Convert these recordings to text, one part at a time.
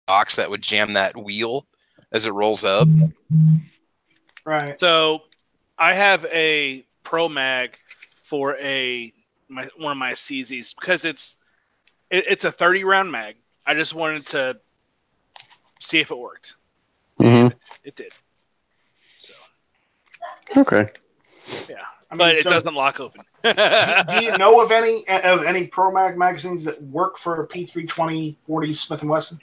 box that would jam that wheel as it rolls up. Right. So I have a Pro Mag for one of my CZs because it's a 30 round mag. I just wanted to see if it worked. And it did. So Okay. yeah, I mean, but it so doesn't lock open. do you know of any Pro Mag magazines that work for a P320 40 Smith & Wesson?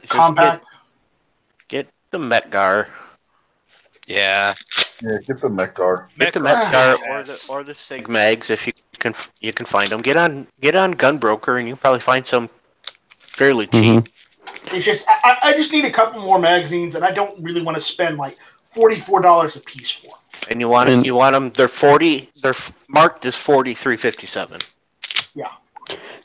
Compact? Get the Metgar. Yeah. Yeah, get the Metgar. Get the Metgar or the Sig Mags if you can find them. Get on Gunbroker and you can probably find some fairly cheap. It's just I just need a couple more magazines, and I don't really want to spend like $44 a piece for them. And you want them? They're 40. They're marked as 43.57. Yeah.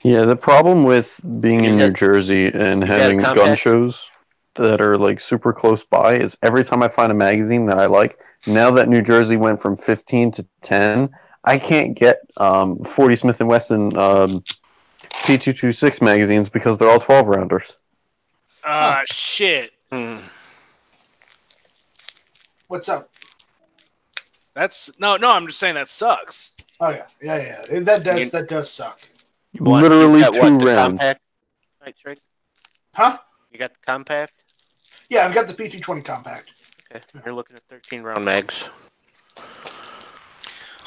Yeah, the problem with being in New Jersey and having gun shows that are like super close by is every time I find a magazine that I like, now that New Jersey went from 15 to 10, I can't get 40 Smith & Wesson P226 magazines because they're all 12 rounders. Shit. What's up? That's no. I'm just saying that sucks. Oh yeah. That does suck. Literally 2 rounds. Right? Huh? You got the compact? Yeah, I've got the P320 compact. Okay, you're looking at 13 round mags.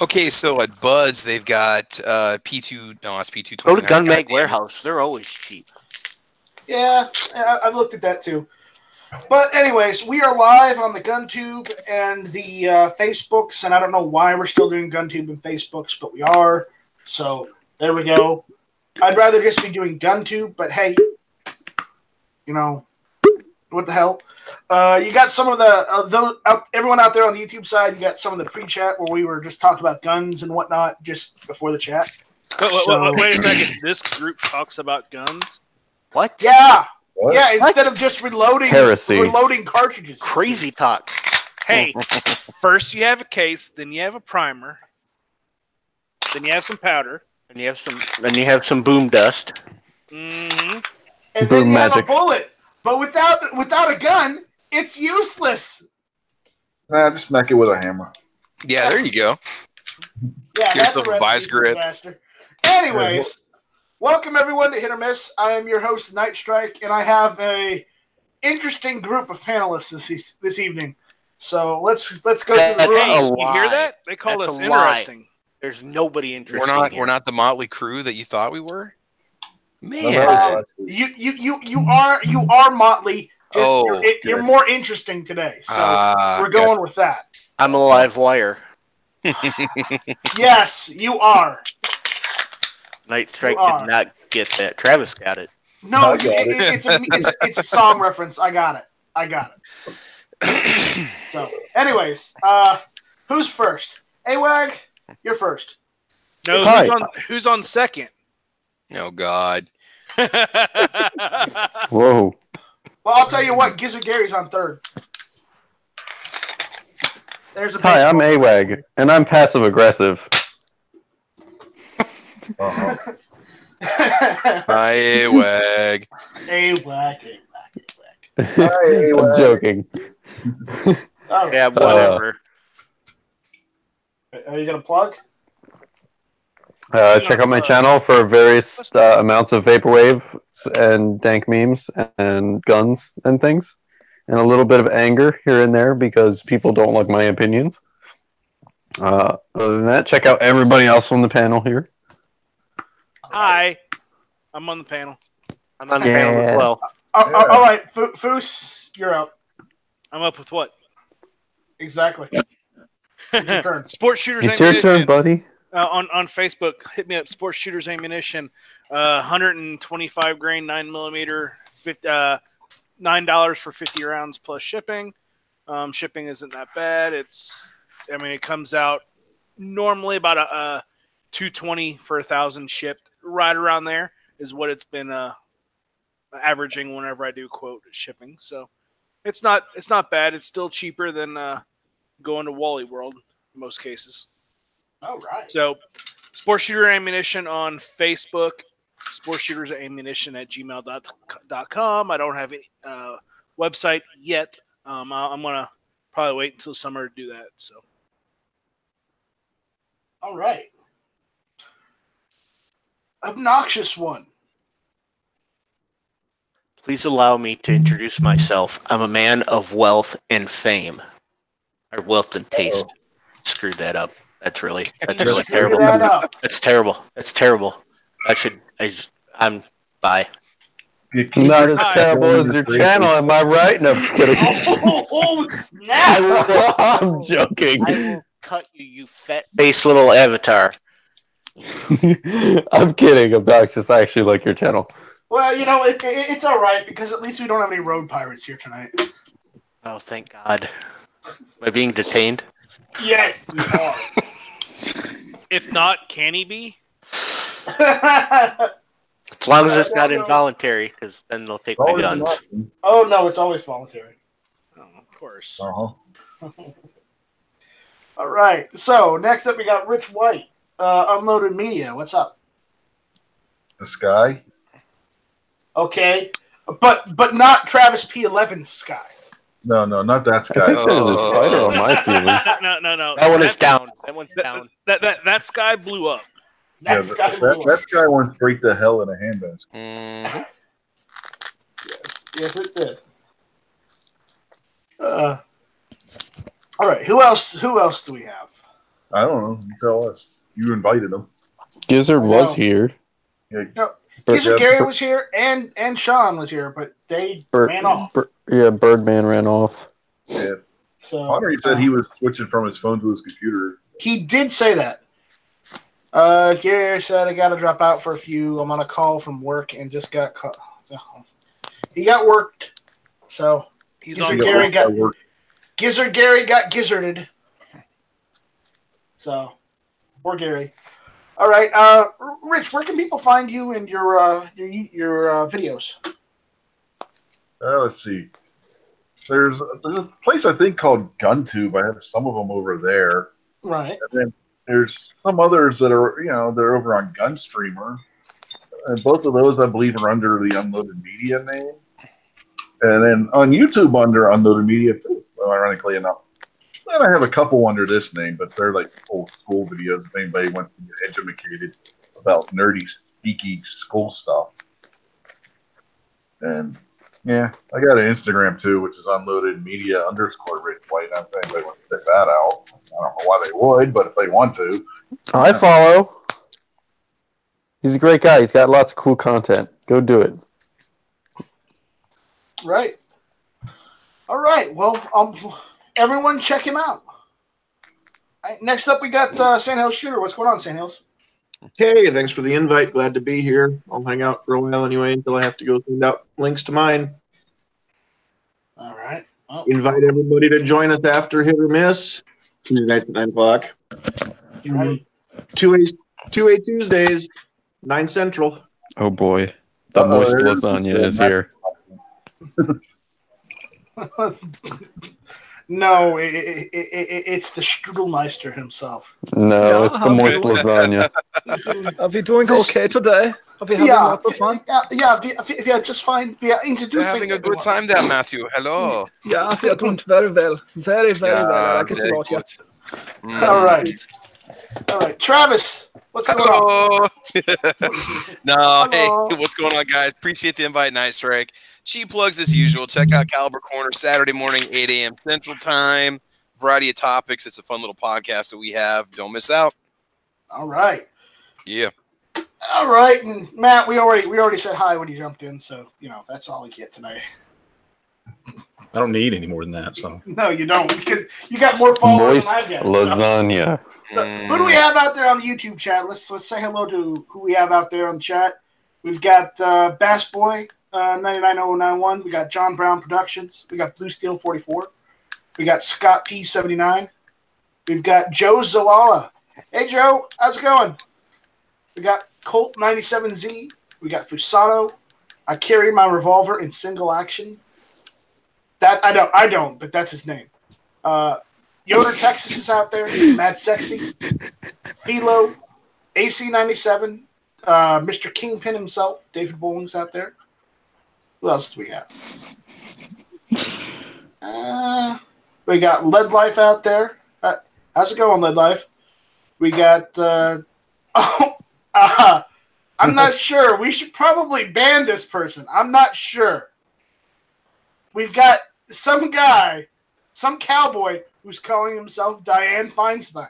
Okay, so at Buds they've got P2. No, it's P220. Go to Gun Mag Warehouse. They're always cheap. Yeah, I've looked at that too. But anyways, we are live on the GunTube and the Facebooks, and I don't know why we're still doing GunTube and Facebooks, but we are. So there we go. I'd rather just be doing GunTube, but hey, you know, what the hell? You got some of everyone out there on the YouTube side. You got some of the pre-chat where we were just talking about guns and whatnot just before the chat. Wait a second. This group talks about guns. What? Yeah. What? Yeah, instead of just reloading cartridges. Crazy talk. Hey, first you have a case, then you have a primer, then you have some powder, and you have some boom dust. Mm-hmm. And then you have a bullet. But without a gun, it's useless. Nah, just smack it with a hammer. Yeah, there you go. Yeah, Here's that's the a recipe vice for grip. disaster. Anyways, welcome everyone to Hit or Miss. I am your host, Night Strike, and I have a interesting group of panelists this evening. So let's go through the room. You hear that? They call us interrupting. There's nobody interested. We're not the Motley Crew that you thought we were. Man, you are Motley. You're more interesting today, so we're going with that. I'm a live wire. Yes, you are. Night Strike did not get that. Travis got it. No, it's a song reference. I got it. So, anyways, who's first? AWAG, you're first. No, who's on second? Oh God. Whoa. Well, I'll tell you what. Gizzard Gary's on third. Hi, I'm AWAG, and I'm passive aggressive. Hi, AWAG. AWAG. I'm joking. Yeah, whatever. Are you gonna plug? Check out my channel for various amounts of vaporwave and dank memes and guns and things, and a little bit of anger here and there because people don't like my opinions. Other than that, check out everybody else on the panel here. Hi, I'm on the panel. I'm on the panel as well. All right, Foos, you're up. I'm up with what? Exactly. It's your turn. Sports Shooters It's your turn, buddy. On Facebook, hit me up. Sports Shooters Ammunition, 125 grain 9mm, $9 for 50 rounds plus shipping. Shipping isn't that bad. It comes out normally about a $220 for 1,000 shipped. Right around there is what it's been averaging whenever I do quote shipping. So it's not bad. It's still cheaper than going to Wally World in most cases. All right. So, Sports Shooter Ammunition on Facebook, sportshootersammunition@gmail.com. I don't have any website yet. I'm gonna probably wait until summer to do that. So, All right. Obnoxious one. Please allow me to introduce myself. I'm a man of wealth and fame. Or wealth and taste. Screwed that up. That's really Screw terrible. that up. That's terrible. That's terrible. I'm bye. Not as terrible as your channel, am I right? No, I'm just kidding. Oh, snap! I'm joking. I will cut you, you fat-faced little avatar. I'm kidding, Obnoxious. I actually like your channel. Well, it's all right because at least we don't have any road pirates here tonight. Oh, thank God. Am I being detained? Yes, we are. if not, can he be? As long as it's not involuntary, because then they'll take my guns. Oh, no, it's always voluntary. Oh, of course. Uh-huh. All right. So, next up, we got Rich White, Unloaded Media. What's up? The Sky? Okay. But not Travis P11's Sky. No, not that I Sky. think there's a spider on my ceiling. No. That one is down. That one's down. That sky blew up. That Sky that Sky went straight to hell in a handbasket. Mhm. Yes, it did. All right. Who else do we have? I don't know. You tell us. You invited him. Gizzard was here. Yeah. No, Gary was here and Sean was here, but they ran off. Birdman ran off. Yeah. So Connery said he was switching from his phone to his computer. he did say that. Gary said I got to drop out for a few. I'm on a call from work and just got caught. He got worked, so He's Gizzard on Gary got work. Gizzard Gary got gizzarded. So poor Gary. All right, Rich, where can people find you and your videos? Let's see. There's a place I think called GunTube. I have some of them over there. Right. And then there's some others that are, they're over on GunStreamer. And both of those, I believe, are under the Unloaded Media name. And then on YouTube under Unloaded Media, too, ironically enough. And I have a couple under this name, but they're like old school videos if anybody wants to get educated about nerdy, geeky school stuff. And yeah, I got an Instagram too, which is Unloaded Media _ Rich White. I don't know if anybody wants to check that out. I don't know why they would, but if they want to. I follow. He's a great guy. He's got lots of cool content. Go do it. Right. All right. Well, everyone check him out. All right, next up, we got Sandhills Shooter. What's going on, Sandhills? Hey, thanks for the invite. Glad to be here. I'll hang out for a while anyway until I have to go send out links to mine. All right. Well, Invite everybody to join us after Hit or Miss. Tuesday nights at 9 o'clock. right. 2A Tuesdays, 9 Central. Oh boy. The moist lasagna is here. No, it's the Strudelmeister himself. No, Yeah, it's the moist lasagna. Are we doing okay today? Are we having lots of fun? Yeah, just fine. We are You're introducing having a good everyone. time there, Matthew. Hello. Yeah, we are doing very well. Very, very well. I like it very about you. good. All right. All right. Travis, what's going on? Hello. No, Hello. hey, what's going on, guys? Appreciate the invite, Night Strike. Cheap plugs as usual. Check out Caliber Corner Saturday morning, 8 a.m. Central Time. Variety of topics. It's a fun little podcast that we have. Don't miss out. All right. Yeah. All right. And Matt, we already said hi when you jumped in, so that's all we get tonight. I don't need any more than that. So No, you don't, because you got more followers Moist than I get. lasagna. So who do we have out there on the YouTube chat? Let's say hello to who we have out there on the chat. We've got Bass Boy 99091. We got John Brown Productions. We got Blue Steel 44. We got Scott P 79. We've got Joe Zoala. Hey Joe, how's it going? We got Colt 97Z. We got Fusano. I carry my revolver in single action. That I don't, but that's his name. Yoder Texas is out there. Mad Sexy. Philo. AC 97. Mr. Kingpin himself, David Bowling's out there. Who else do we have? We got Lead Life out there. How's it going, Lead Life? We got. I'm not sure. We should probably ban this person. I'm not sure. We've got some guy, some cowboy, who's calling himself Dianne Feinstein.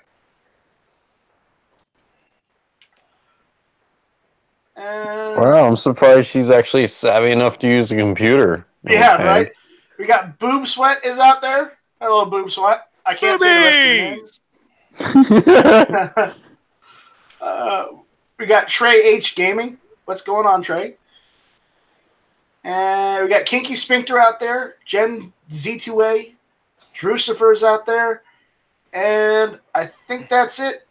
Wow, I'm surprised she's actually savvy enough to use a computer. Yeah, Okay. right? We got Boob Sweat is out there. Hello, Boob Sweat. I can't say the rest of your names. We got Trey H Gaming. What's going on, Trey? And we got Kinky Sphincter out there. Jen Z2A. Drucifer's out there. And I think that's it.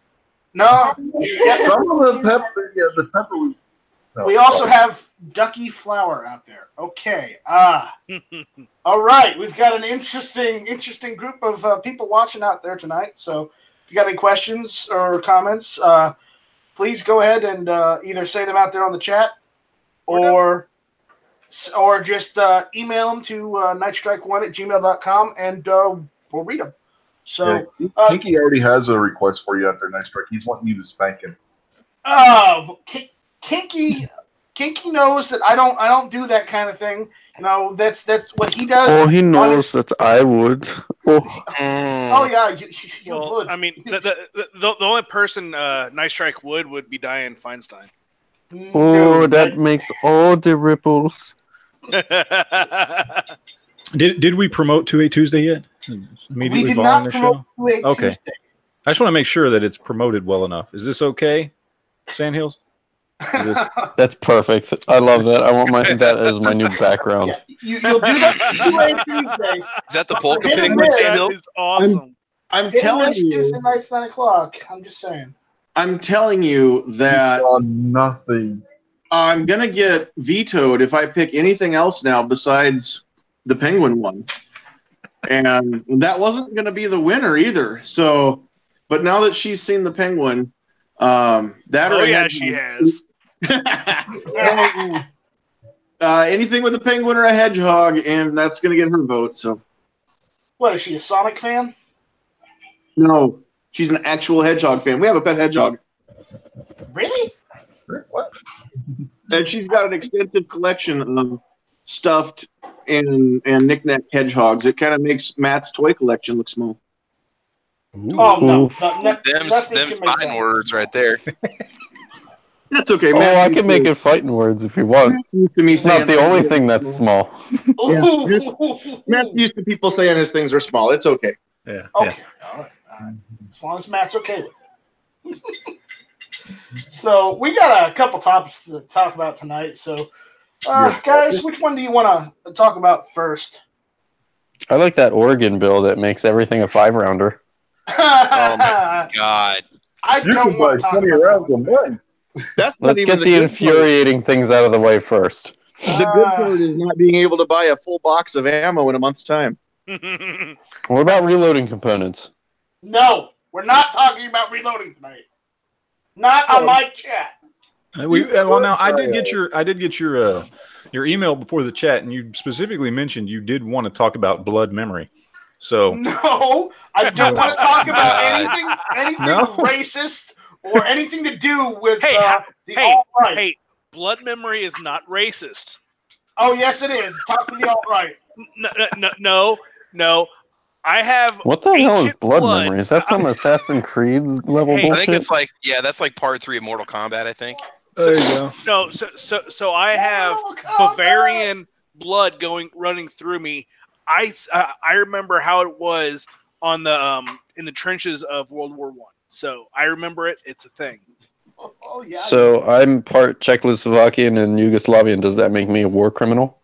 No. Some of the pepper, the pepper was. No, We also have Ducky Flower out there. Okay. All right. We've got an interesting group of people watching out there tonight. So if you got any questions or comments, please go ahead and either say them out there on the chat or just email them to nightstrike1@gmail.com and we'll read them. So Kinky already has a request for you out there, Night Strike. He's wanting you to spank him. Kinky knows that I don't do that kind of thing. You know, that's what he does. Oh, he knows that I would. Oh, yeah, you would. I mean, the only person Night Strike would be Dianne Feinstein. oh, that makes all the ripples. Did we promote 2A Tuesday yet? Immediately we did following not the promote show? 2A Okay. Tuesday. I just want to make sure that it's promoted well enough. Is this okay, Sandhills? That's perfect. I love that. I want that as my new background. You'll do that 2A Tuesday. Is that the polka Hit pig and with miss. Sandhill? That is awesome. I'm Hit and telling miss you, Tuesday nights 9 o'clock. I'm just saying. I'm telling you that Nothing. I'm gonna get vetoed if I pick anything else now besides the Penguin one, and that wasn't gonna be the winner either. So, but now that she's seen the Penguin, that Oh or yeah, she has. anything with a penguin or a hedgehog, and that's gonna get her vote. So, What, is she a Sonic fan? no, she's an actual hedgehog fan. We have a pet hedgehog, Really? What? and she's got an extensive collection of stuffed and knick-knack hedgehogs. It kind of makes Matt's toy collection look small. Oh, no. Them Nothing can make fine that. words right there. That's okay. Oh, Matt I used can make to- it fighting words if you want. Matt's used to me It's not saying the only things thing are that's small. small. Matt's used to people saying his things are small. It's okay. Yeah. Okay. All right. As long as Matt's okay with it. So we got a couple topics to talk about tonight. So, guys, which one do you want to talk about first? I like that Oregon bill that makes everything a 5-rounder. Oh my god. I You don't can want buy to talk 20 about rounds of one. That's not Let's even get the good part. infuriating things out of the way first. The good part is not being able to buy a full box of ammo in a month's time. What about reloading components? No, we're not talking about reloading tonight. Not on my chat. Well, now I did get your email before the chat, and you specifically mentioned you did want to talk about blood memory. So No, I don't want to talk about anything No. racist or anything to do with Hey, the hey, alt-right. hey, blood memory is not racist. Oh, yes, it is. Talk to the alt-right. No. I have What the hell is ancient blood memory? Is that some Assassin's Creed level Hey, I bullshit? think it's like, yeah, that's like part 3 of Mortal Kombat, I think. there you go. No, so I have Mortal Kombat. Bavarian blood running through me. I remember how it was on the in the trenches of World War I. So I remember it. It's a thing. Oh, yeah. So I'm part Czechoslovakian and Yugoslavian. Does that make me a war criminal?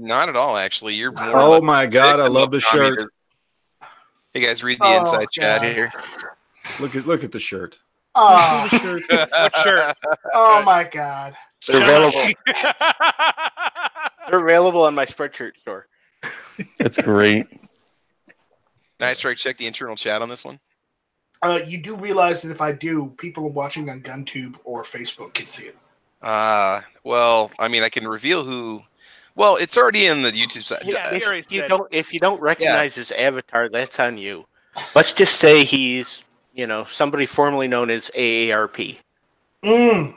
Not at all, actually. You're more or Oh less my god, I victim love of the shirt. communism. Hey guys, read the Oh, inside chat God. here. Look at the shirt. Oh, What shirt? oh, my God. They're available. They're available on my Spreadshirt store. It's great. Nice, right? Check the internal chat on this one. you do realize that if I do, people watching on GunTube or Facebook can see it. Well, I mean, I can reveal who. Well, it's already in the YouTube side. Yeah, If you don't recognize his avatar, that's on you. Let's just say he's, somebody formerly known as AARP. Okay.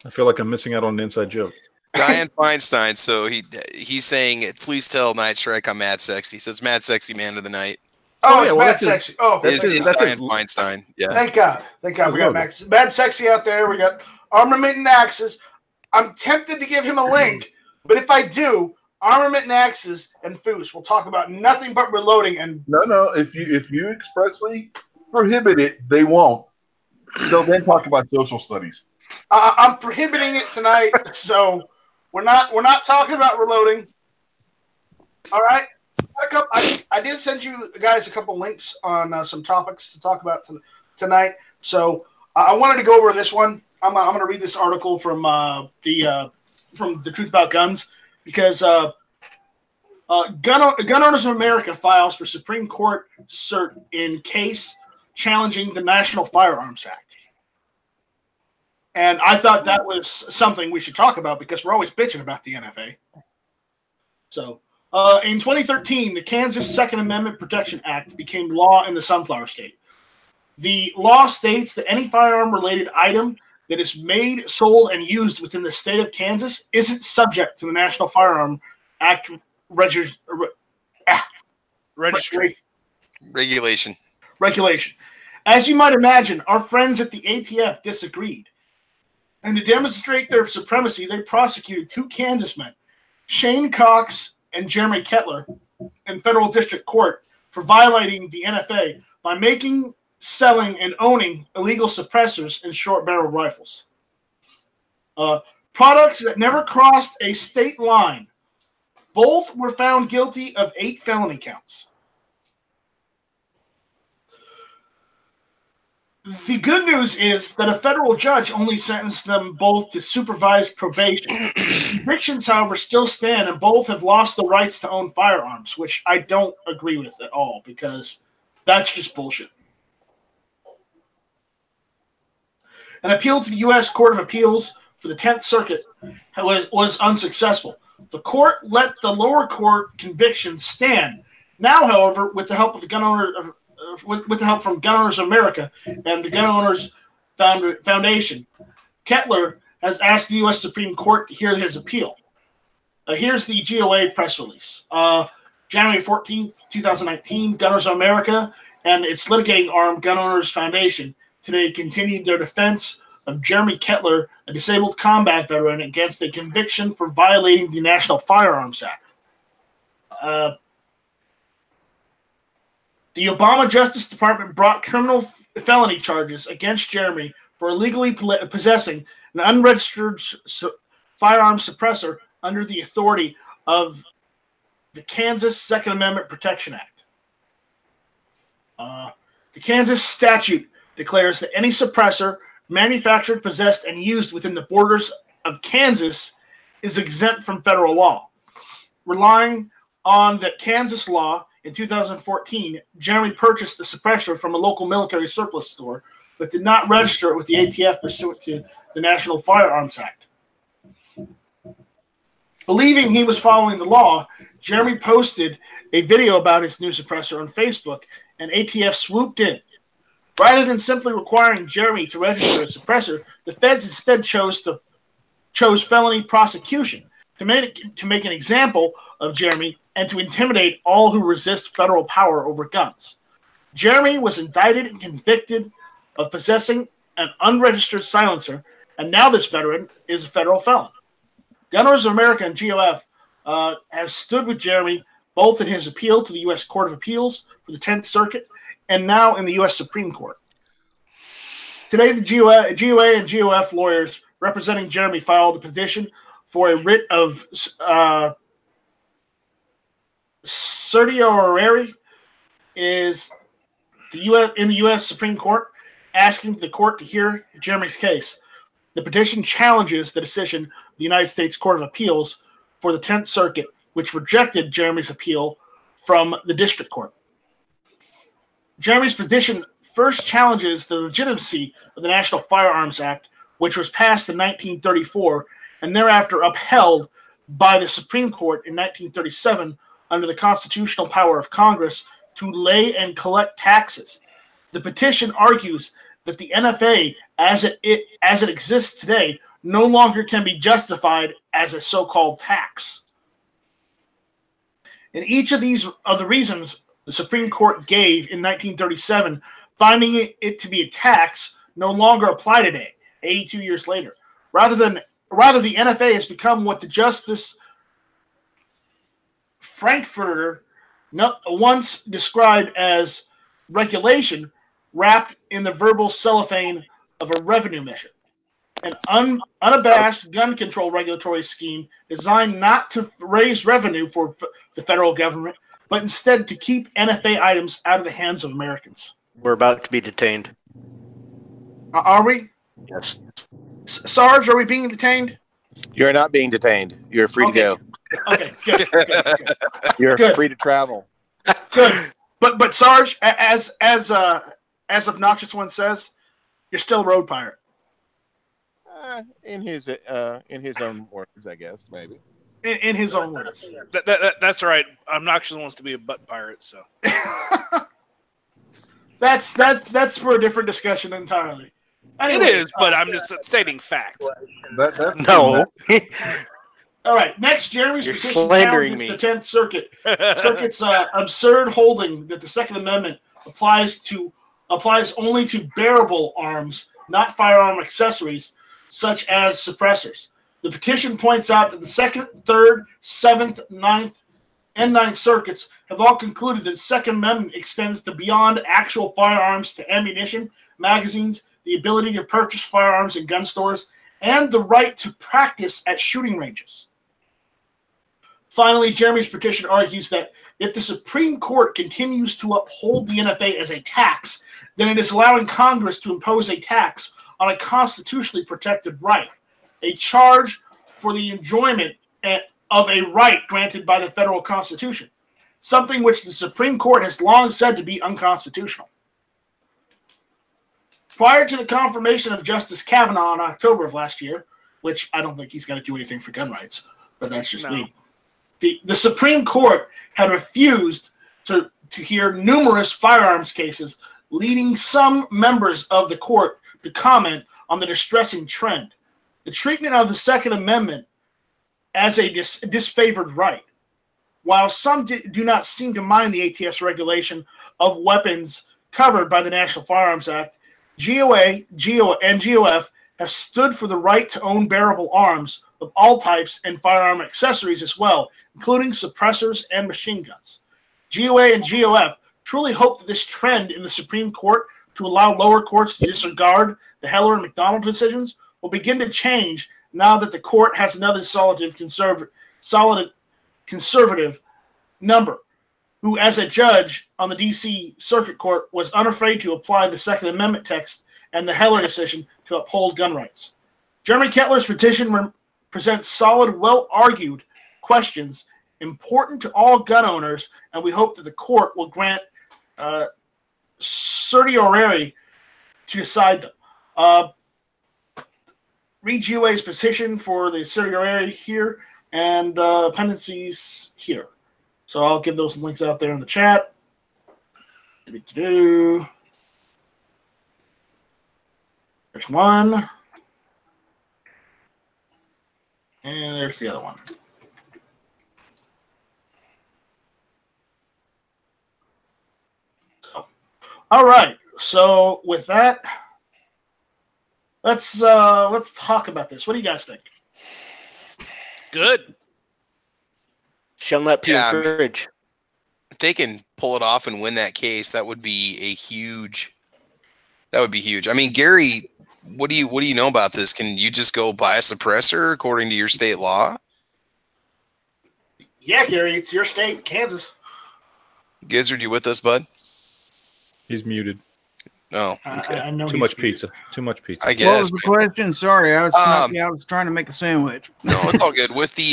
I feel like I'm missing out on an inside joke. Diane Feinstein. So he's saying, please tell Night Strike I'm Mad Sexy. So it's Mad Sexy Man of the Night. Oh, it's Mad Sexy. It's Diane Feinstein. Yeah. Thank God. We got Mad Sexy out there. We got Armament and Axes. I'm tempted to give him a link, but if I do, Armament and Axes and Foos will talk about nothing but reloading. And no. If you expressly prohibit it, they won't. They'll then talk about social studies. I'm prohibiting it tonight, so we're not talking about reloading. All right. I did send you guys a couple links on some topics to talk about tonight. So I wanted to go over this one. I'm going to read this article from the Truth About Guns because Gun Owners of America files for Supreme Court cert in case challenging the National Firearms Act. And I thought that was something we should talk about because we're always bitching about the NFA. So in 2013, the Kansas Second Amendment Protection Act became law in the Sunflower State. The law states that any firearm-related item that is made, sold, and used within the state of Kansas isn't subject to the National Firearm Act regulation. As you might imagine, our friends at the ATF disagreed. And to demonstrate their supremacy, they prosecuted two Kansas men, Shane Cox and Jeremy Kettler, in federal district court for violating the NFA by making, selling, and owning illegal suppressors and short-barreled rifles. Products that never crossed a state line. Both were found guilty of 8 felony counts. The good news is that a federal judge only sentenced them both to supervised probation. Convictions, however, still stand, and both have lost the rights to own firearms, which I don't agree with at all because that's just bullshit. An appeal to the U.S. Court of Appeals for the 10th Circuit was unsuccessful. The court let the lower court convictions stand. Now, however, with the help of the with the help from Gun Owners of America and the Gun Owners Foundation, Kettler has asked the U.S. Supreme Court to hear his appeal. Here's the GOA press release. January 14th, 2019, Gun Owners of America and its litigating arm, Gun Owners Foundation, today continued their defense of Jeremy Kettler, a disabled combat veteran, against a conviction for violating the National Firearms Act. The Obama Justice Department brought criminal felony charges against Jeremy for illegally possessing an unregistered firearm suppressor under the authority of the Kansas Second Amendment Protection Act. The Kansas statute declares that any suppressor manufactured, possessed, and used within the borders of Kansas is exempt from federal law. Relying on that Kansas law, in 2014, Jeremy purchased the suppressor from a local military surplus store, but did not register it with the ATF pursuant to the National Firearms Act. Believing he was following the law, Jeremy posted a video about his new suppressor on Facebook, and ATF swooped in. Rather than simply requiring Jeremy to register a suppressor, the feds instead chose felony prosecution to make an example of Jeremy and to intimidate all who resist federal power over guns. Jeremy was indicted and convicted of possessing an unregistered silencer, and now this veteran is a federal felon. Gun Owners of America and GOF have stood with Jeremy both in his appeal to the U.S. Court of Appeals for the 10th Circuit and now in the U.S. Supreme Court. Today, the GOA and GOF lawyers representing Jeremy filed a petition for a writ of certiorari in the U.S. Supreme Court, asking the court to hear Jeremy's case. The petition challenges the decision of the United States Court of Appeals for the 10th Circuit, which rejected Jeremy's appeal from the district court. Jeremy's petition first challenges the legitimacy of the National Firearms Act, which was passed in 1934 and thereafter upheld by the Supreme Court in 1937 under the constitutional power of Congress to lay and collect taxes. The petition argues that the NFA, as it exists today, no longer can be justified as a so-called tax. In each of these the reasons the Supreme Court gave in 1937, finding it to be a tax, no longer apply today, 82 years later. Rather, the NFA has become what the Justice Frankfurter once described as regulation wrapped in the verbal cellophane of a revenue mission. An unabashed gun control regulatory scheme designed not to raise revenue for the federal government, but instead to keep NFA items out of the hands of Americans. We're about to be detained. Are we? Yes. Sarge, are we being detained? You're not being detained. You're free to go. Okay, good. You're free to travel. Good. But Sarge, as Obnoxious One says, you're still a road pirate. In his own words, I guess, maybe. In his own words. That's right. Obnoxious wants to be a butt pirate, so. That's for a different discussion entirely. Anyway, it is, but I'm just stating fact. No. All right. Next, Jeremy's You're petition slandering me. the 10th Circuit's absurd holding that the Second Amendment applies only to bearable arms, not firearm accessories, such as suppressors. The petition points out that the 2nd, 3rd, 7th, 9th, and 9th Circuits have all concluded that the Second Amendment extends to beyond actual firearms to ammunition, magazines, the ability to purchase firearms in gun stores, and the right to practice at shooting ranges. Finally, Jeremy's petition argues that if the Supreme Court continues to uphold the NFA as a tax, then it is allowing Congress to impose a tax on a constitutionally protected right, a charge for the enjoyment of a right granted by the federal Constitution, something which the Supreme Court has long said to be unconstitutional. Prior to the confirmation of Justice Kavanaugh in October of last year, which I don't think he's going to do anything for gun rights, but that's just me, the Supreme Court had refused to hear numerous firearms cases, leading some members of the court to comment on the distressing trend. The treatment of the Second Amendment as a disfavored right. While some do not seem to mind the ATF's regulation of weapons covered by the National Firearms Act, GOA, and GOF have stood for the right to own bearable arms of all types and firearm accessories as well, including suppressors and machine guns. GOA and GOF truly hope that this trend in the Supreme Court to allow lower courts to disregard the Heller and McDonald decisions will begin to change now that the court has another solid conservative number, who as a judge on the D.C. Circuit Court was unafraid to apply the Second Amendment text and the Heller decision to uphold gun rights. Jeremy Kettler's petition presents solid, well-argued questions important to all gun owners, and we hope that the court will grant certiorari to decide them. Read GOA's petition for the certiorari here and appendices here. So I'll give those links out there in the chat. There's one. And there's the other one. So, all right. So with that, let's talk about this. What do you guys think? Good. Shall not be encouraged. If they can pull it off and win that case, that would be a huge. That would be huge. I mean, Gary, what do you know about this? Can you just go buy a suppressor according to your state law? Yeah, Gary, it's your state, Kansas. Gizzard, you with us, bud? He's muted. No, I know Too he's much pizza. Too much pizza. I What guess. was the question? Sorry, I was I was trying to make a sandwich. No, it's all good. With the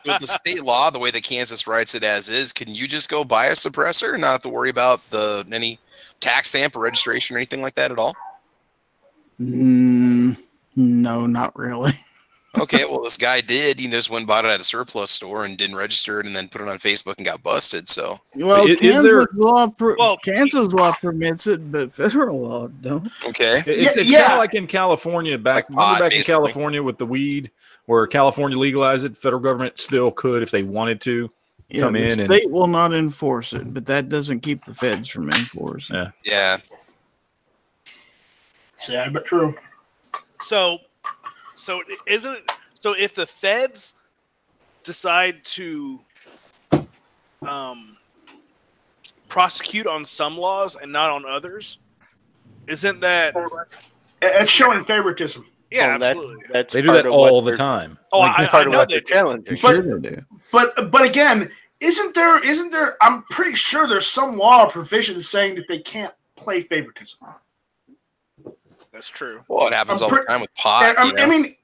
with the state law, the way that Kansas writes it as is, can you just go buy a suppressor and not have to worry about any tax stamp or registration or anything like that at all? No, not really. Okay, well, this guy did. He just went and bought it at a surplus store and didn't register it, and then put it on Facebook and got busted. So, Well, Is Kansas there- law Kansas law permits it, but federal law don't. okay, It's Yeah. kind of like in California like remember pot, back in basically. California with the weed, where California legalized it, federal government still could if they wanted to. Yeah, Come the in and- state will not enforce it, but that doesn't keep the feds from enforcing. Yeah. yeah, sad but true. So isn't it? So if the feds decide to prosecute on some laws and not on others, isn't that? It's showing favoritism. Yeah, Well, absolutely. That's They do part that of what all the they're- time. Oh, That's I part of know what they they're do. challenging. Sure they do. But again, isn't there? I'm pretty sure there's some law or provision saying that they can't play favoritism. That's true. well, it happens I'm all the pre- time with pot. I, you know? I mean,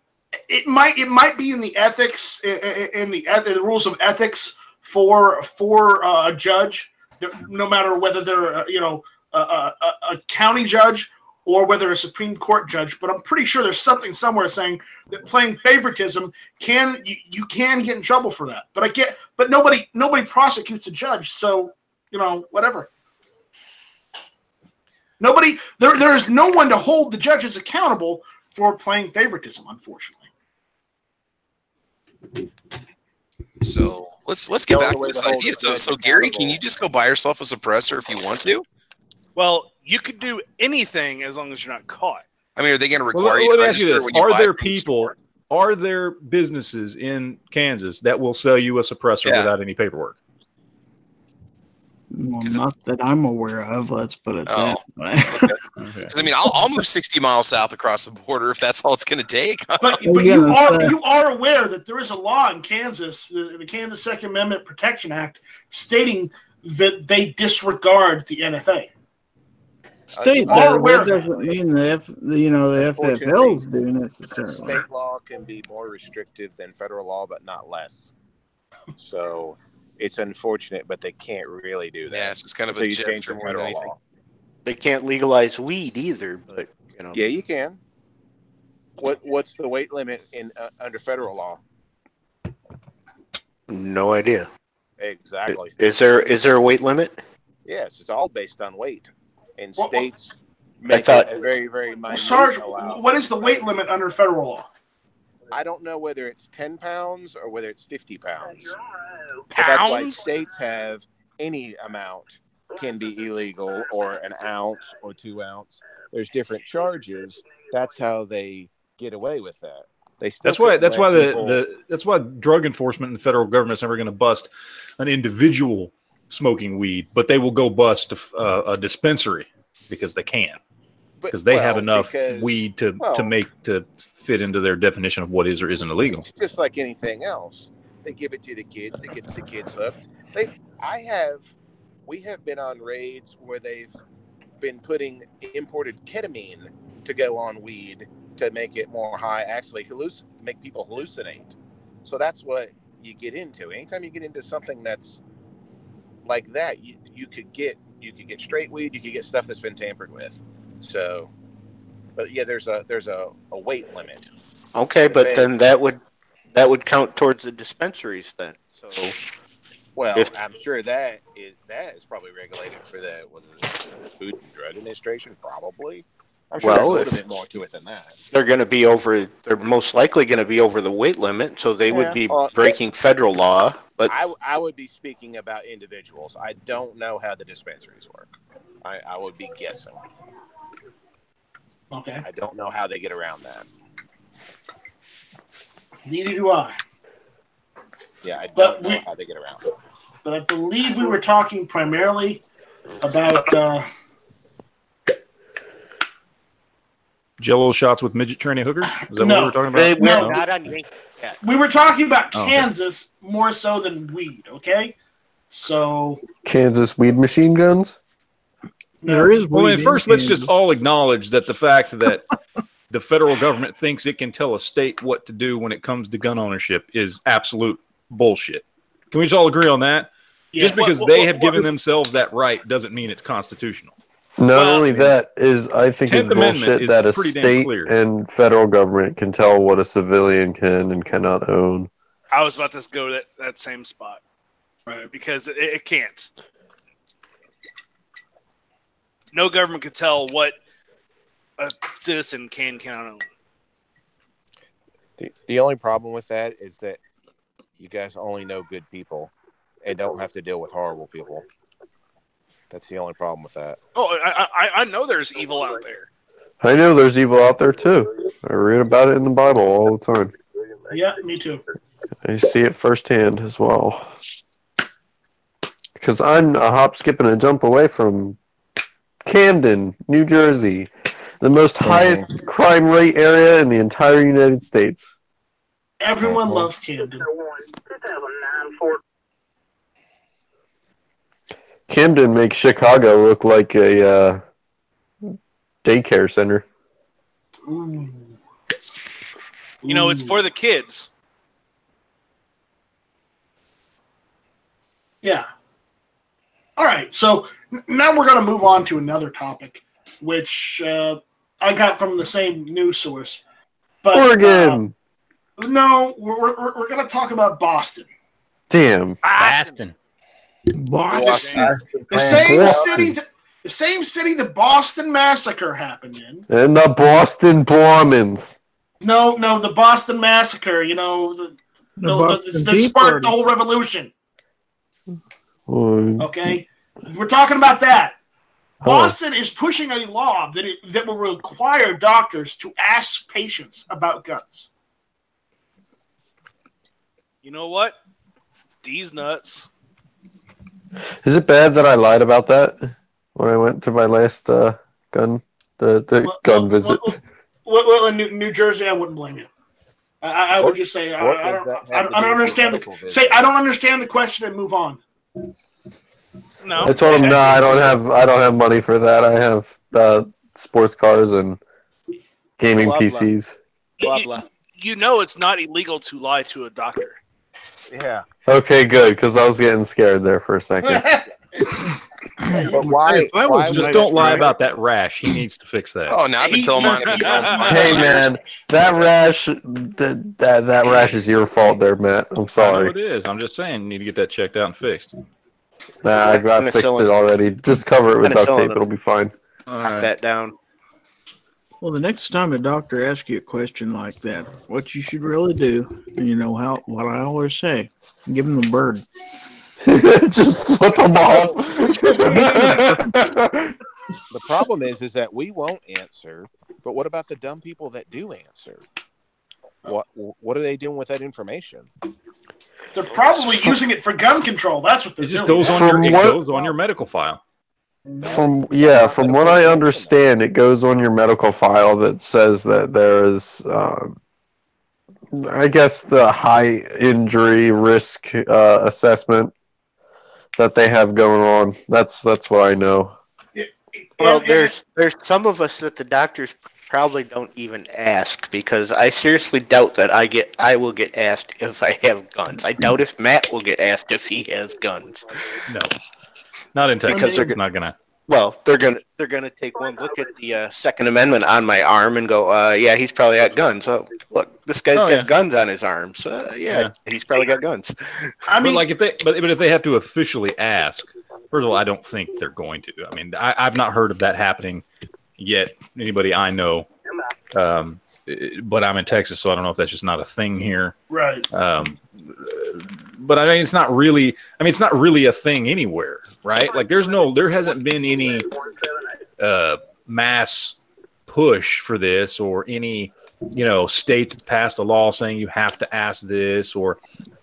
it might be in the ethics in the rules of ethics for a judge, no matter whether they're a county judge or whether a Supreme Court judge. But I'm pretty sure there's something somewhere saying that playing favoritism you can get in trouble for that. But nobody prosecutes a judge, so whatever. Nobody there is no one to hold the judges accountable for playing favoritism, unfortunately. So let's get No back other to way this to hold idea. the So judge Gary, accountable. can you just go buy yourself a suppressor if you want to? Well, you could do anything as long as you're not caught. I mean, are they going to Well, require you let to me ask you register this: when you Are buy there from the people? store? Are there businesses in Kansas that will sell you a suppressor Yeah. without any paperwork? Well, not that I'm aware of. Let's put it Oh. that way. Okay. 'Cause, I mean, I'll move 60 miles south across the border if that's all it's going to take. But Yeah, you are aware that there is a law in Kansas, the Kansas Second Amendment Protection Act, stating that they disregard the NFA. State All that, aware that of it. doesn't mean the FFLs do necessarily. State law can be more restrictive than federal law, but not less. So it's unfortunate, but they can't really do that. Yeah, it's just kind of So a you change gesture from more than federal anything. law. They can't legalize weed either, but Yeah, you can. What's the weight limit in under federal law? no idea. Exactly. Is there a weight limit? Yes, it's all based on weight, and Well, states make thought- it very, very minute. Sarge, allowed. what is the weight limit under federal law? I don't know whether it's 10 pounds or whether it's 50 pounds. But that's why Pounds? states have any amount can be illegal, or an ounce or 2 ounce. There's different charges. That's how they get away with that. They still That's why. couldn't That's let why people- that's why drug enforcement and the federal government's never going to bust an individual smoking weed, but they will go bust a dispensary because they can, but- because they have well, enough because- weed to well, fit into their definition of what is or isn't illegal. It's just like anything else. They give it to the kids. They get the kids hooked. We have been on raids where they've been putting imported ketamine to go on weed to make it more high, actually make people hallucinate. So that's what you get into. Anytime you get into something that's like that, you could get straight weed, you could get stuff that's been tampered with. So, but yeah, there's a weight limit. Okay, but then that would count towards the dispensaries then. So Well, If- I'm sure that is probably regulated for the Food and Drug Administration, probably. I'm sure Well, there's a little if- bit more to it than that. they're most likely going to be over the weight limit, so they Yeah, would be well- breaking federal law. But I would be speaking about individuals. I don't know how the dispensaries work. I would be guessing. Okay. I don't know how they get around that. Neither do I. Yeah, I But don't know how they get around it. But I believe we were talking primarily about Jello shots with midget tranny hookers. Is that No. what we were talking about? we're No. not on Yankee yet. we were talking about Oh, okay. Kansas more so than weed. Okay, so Kansas weed machine guns. There is. Well, weed and in first, let's Kansas. just all acknowledge that the fact that the federal government thinks it can tell a state what to do when it comes to gun ownership is absolute bullshit. Can we just all agree on that? Yeah. Just because they have given themselves that right doesn't mean it's constitutional. Not only that is, I think it's 10th Amendment bullshit is that a pretty damn state clear. and federal government can tell what a civilian can and cannot own. I was about to go to that same spot, right? Because it can't. No government can tell what a citizen cannot own. The only problem with that is that you guys only know good people and don't have to deal with horrible people. That's the only problem with that. Oh, I know there's evil out there. I know there's evil out there too. I read about it in the Bible all the time. Yeah, me too. I see it firsthand as well. Because I'm a hop, skip, and a jump away from Camden, New Jersey, the most highest crime rate area in the entire United States. Everyone loves Camden. Camden makes Chicago look like a daycare center. Ooh. You know, it's for the kids. Yeah. All right. So now we're going to move on to another topic, which I got from the same news source. But, Oregon. No, we're going to talk about Boston. Damn. Boston. Boston. The same city the Boston Massacre happened in. And the Boston Brahmins. No, the Boston Massacre. You know, the sparked the whole revolution. Okay, we're talking about that. Boston is pushing a law that will require doctors to ask patients about guns. You know what? These nuts. Is it bad that I lied about that when I went to my last gun visit? Well, in New Jersey, I wouldn't blame you. I would just say I don't understand I don't understand the question and move on. No, I told him no, I don't have money for that. I have sports cars and gaming PCs. Blah, blah. You know it's not illegal to lie to a doctor. Yeah. Okay, good, because I was getting scared there for a second. But why? Just don't lie about that rash. He needs to fix that. Oh, now I've been telling mine. Hey man, that rash is your fault there, Matt. I'm I know sorry. it is. I'm just saying, you need to get that checked out and fixed. Nah, I got fixed it already. Just cover it with duct tape. It'll be fine. Knock that down. Well, the next time a doctor asks you a question like that, what you should really do, you know what I always say, give them the bird. Just flip them off. The problem is that we won't answer. But what about the dumb people that do answer? What are they doing with that information? They're probably using it for gun control. That's what they're It just doing. goes on your medical file. From what I understand, it goes on your medical file that says that there is, I guess, the high injury risk assessment that they have going on. That's what I know. Well, there's some of us that the doctors probably don't even ask, because I seriously doubt that I will get asked if I have guns. I doubt if Matt will get asked if he has guns. No, not in Texas. Because they're It's not gonna. Well, they're gonna take one look at the Second Amendment on my arm and go, yeah, he's probably got guns. So look, this guy's got guns on his arms. Yeah, he's probably got guns. I mean, but if they have to officially ask, first of all, I don't think they're going to. I mean, I've not heard of that happening yet. Anybody I know, but I'm in Texas, so I don't know if that's just not a thing here. Right. But I mean, it's not really. I mean, it's not really a thing anywhere, right? Like, there hasn't been any mass push for this, or any state that's passed a law saying you have to ask this, or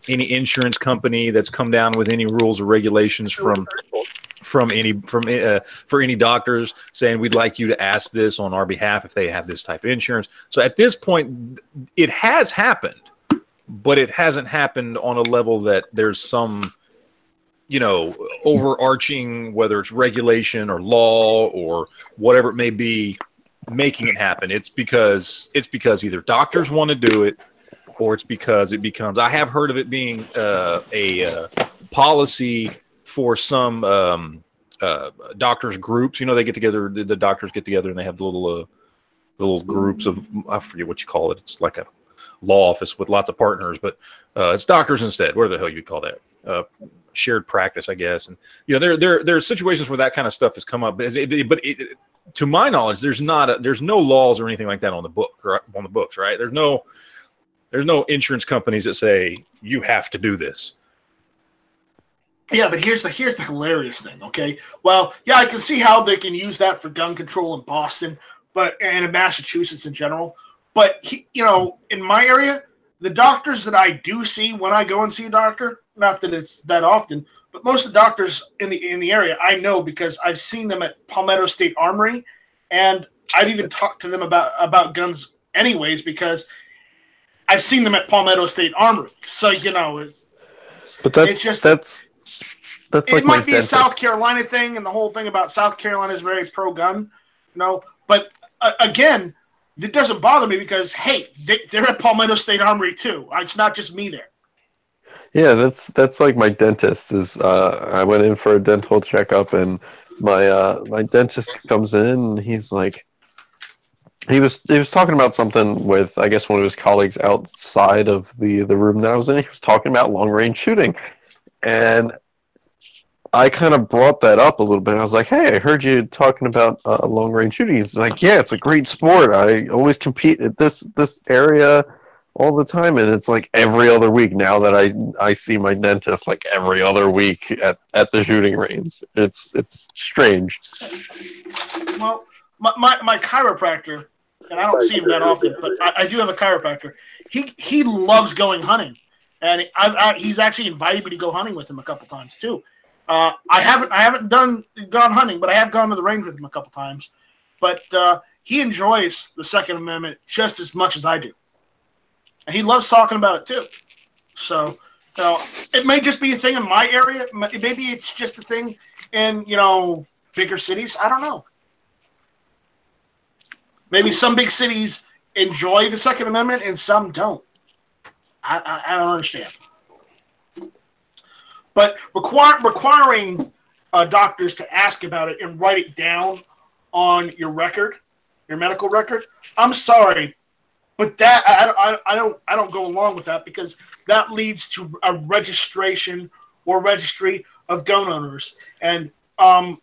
any insurance company that's come down with any rules or regulations for any doctors saying we'd like you to ask this on our behalf if they have this type of insurance. So at this point, it has happened, but it hasn't happened on a level that there's some overarching, whether it's regulation or law or whatever it may be, making it happen. It's because either doctors want to do it, or it's because it becomes. I have heard of it being a policy for some doctors groups. They get together. The doctors get together and they have little groups of, I forget what you call it. It's like a law office with lots of partners, but it's doctors instead. What the hell you call that? Shared practice, I guess. And there are situations where that kind of stuff has come up. But to my knowledge, there's no laws or anything like that on the books, right? There's no insurance companies that say you have to do this. Yeah, but here's the hilarious thing. Okay, well, yeah, I can see how they can use that for gun control in Boston, and in Massachusetts in general. But in my area, the doctors that I do see when I go and see a doctor, not that it's that often, but most of the doctors in the area I know because I've seen them at Palmetto State Armory, and I've even talked to them about guns anyways because I've seen them at Palmetto State Armory. So but that's it like might be dentist. a South Carolina thing, and the whole thing about South Carolina is very pro-gun, But again, it doesn't bother me because hey, they're at Palmetto State Armory too. It's not just me there. Yeah, that's like my dentist is. I went in for a dental checkup, and my dentist comes in, and he's like, he was talking about something with, I guess, one of his colleagues outside of the room that I was in. He was talking about long range shooting, and I kind of brought that up a little bit. I was like, hey, I heard you talking about long range shooting. He's like, yeah, it's a great sport. I always compete at this area all the time, and it's like every other week now that I see my dentist like every other week at the shooting range. It's strange. Well, my chiropractor, and I don't see him that often, but I do have a chiropractor. He loves going hunting, and he's actually invited me to go hunting with him a couple times too. I haven't gone hunting, but I have gone to the range with him a couple times. But he enjoys the Second Amendment just as much as I do, and he loves talking about it too. So, it may just be a thing in my area. Maybe it's just a thing in bigger cities. I don't know. Maybe some big cities enjoy the Second Amendment and some don't. I don't understand. But requiring doctors to ask about it and write it down on your record, your medical record, I'm sorry, but that I don't go along with that because that leads to a registration or registry of gun owners, and I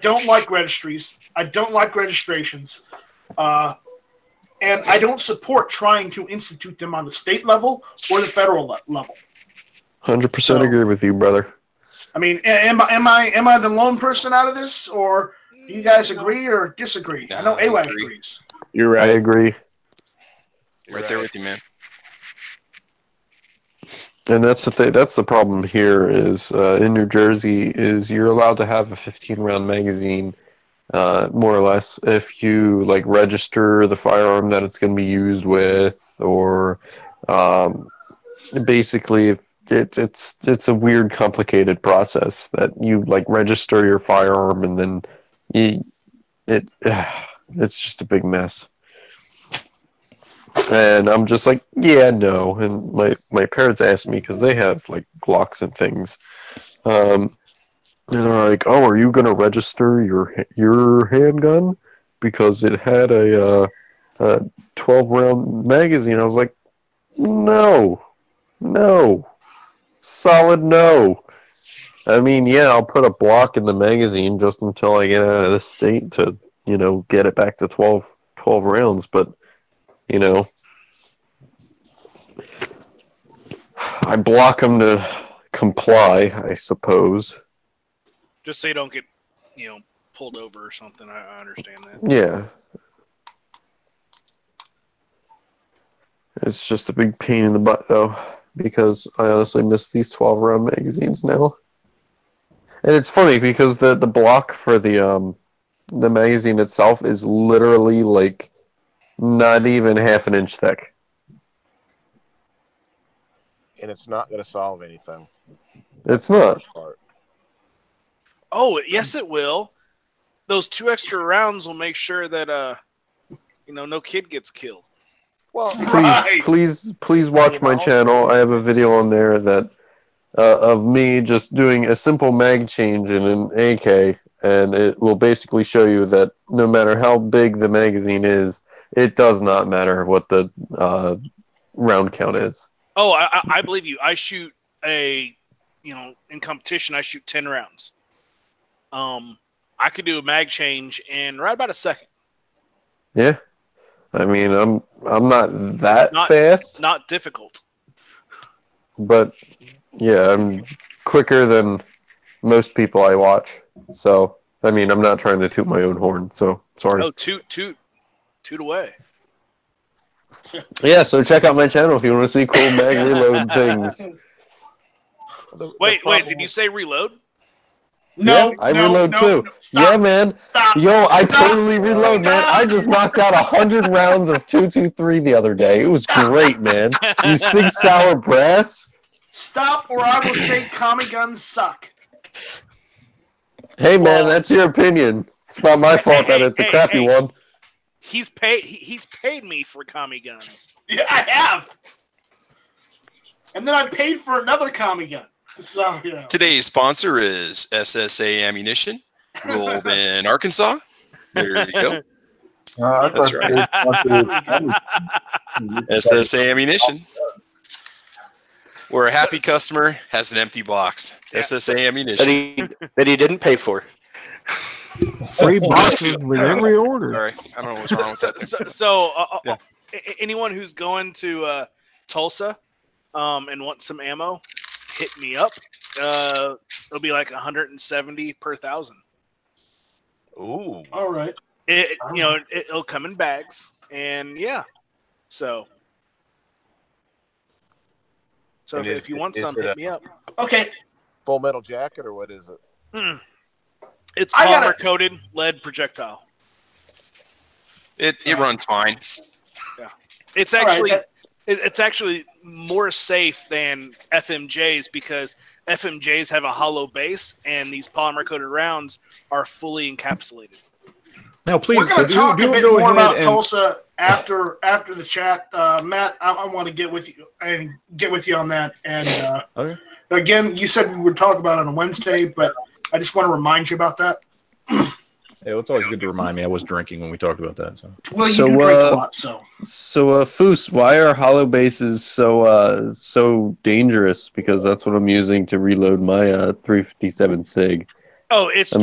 don't like registries. I don't like registrations, and I don't support trying to institute them on the state level or the federal level. 100% agree with you, brother. I mean, am I the lone person out of this, or do you guys agree or disagree? I know AWAG agrees. You're right. I agree. Right there with you, man. And that's the thing. That's the problem here. Is in New Jersey, is you're allowed to have a 15-round magazine, more or less, if you register the firearm that it's going to be used with, or basically if it's a weird, complicated process that you register your firearm and then it's just a big mess. And I'm just like, yeah, no. And my parents asked me because they have Glocks and things, and they're like, oh, are you gonna register your handgun because it had a 12-round magazine? I was like, no. Solid no. I mean, yeah, I'll put a block in the magazine just until I get out of this state to, get it back to 12 rounds. But, I block them to comply, I suppose. Just so you don't get, pulled over or something. I understand that. Yeah. It's just a big pain in the butt, though, because I honestly miss these 12-round magazines now. And it's funny because the block for the magazine itself is literally not even half an inch thick. And it's not going to solve anything. It's not. Oh, yes, it will. Those 2 extra rounds will make sure that no kid gets killed. Well, Please watch my channel. I have a video on there that of me just doing a simple mag change in an AK, and it will basically show you that no matter how big the magazine is, it does not matter what the round count is. Oh, I believe you. I shoot in competition, I shoot 10 rounds. I could do a mag change in right about a second. Yeah. I mean, I'm not that fast. Not difficult. But yeah, I'm quicker than most people I watch. So, I mean, I'm not trying to toot my own horn, so sorry. Oh, toot away. Yeah, so check out my channel if you want to see cool mag reload things. Wait, did you say reload? No, yeah, I reload too. Stop, yeah, man. Stop, I totally reload, man. I just knocked out 100 rounds of 223 the other day. It was great, man. You Sig Sauer brass. Stop, or I will say Tommy guns suck. Hey, man, that's your opinion. It's not my fault that it's a crappy one. He's paid me for Kami guns. Yeah, I have. And then I paid for another Kami gun. So, Today's sponsor is SSA Ammunition, rolled in Arkansas. There you go. That's right. SSA Ammunition. Where a happy customer has an empty box. Yeah. SSA Ammunition. That he didn't pay for. Free boxes with every order. Sorry, I don't know what's wrong with that. So anyone who's going to Tulsa and wants some ammo, hit me up. It'll be like 170 per 1,000. Ooh. All right. It'll come in bags, and yeah. So if you want some, hit me up. Okay. Full Metal Jacket, or what is it? It's polymer coated lead projectile. It runs fine. Yeah. It's actually it's actually more safe than FMJs because FMJs have a hollow base and these polymer coated rounds are fully encapsulated. Now, please, we're going to talk a bit more about Tulsa after the chat. Matt, I want to get with you on that. And okay. Again, you said we would talk about it on Wednesday, but I just want to remind you about that. Yeah, it's always good to remind me. I was drinking when we talked about that. So, well, you do drink a lot, so. So, Foos, why are hollow bases so dangerous? Because that's what I'm using to reload my 357 SIG. Oh, it's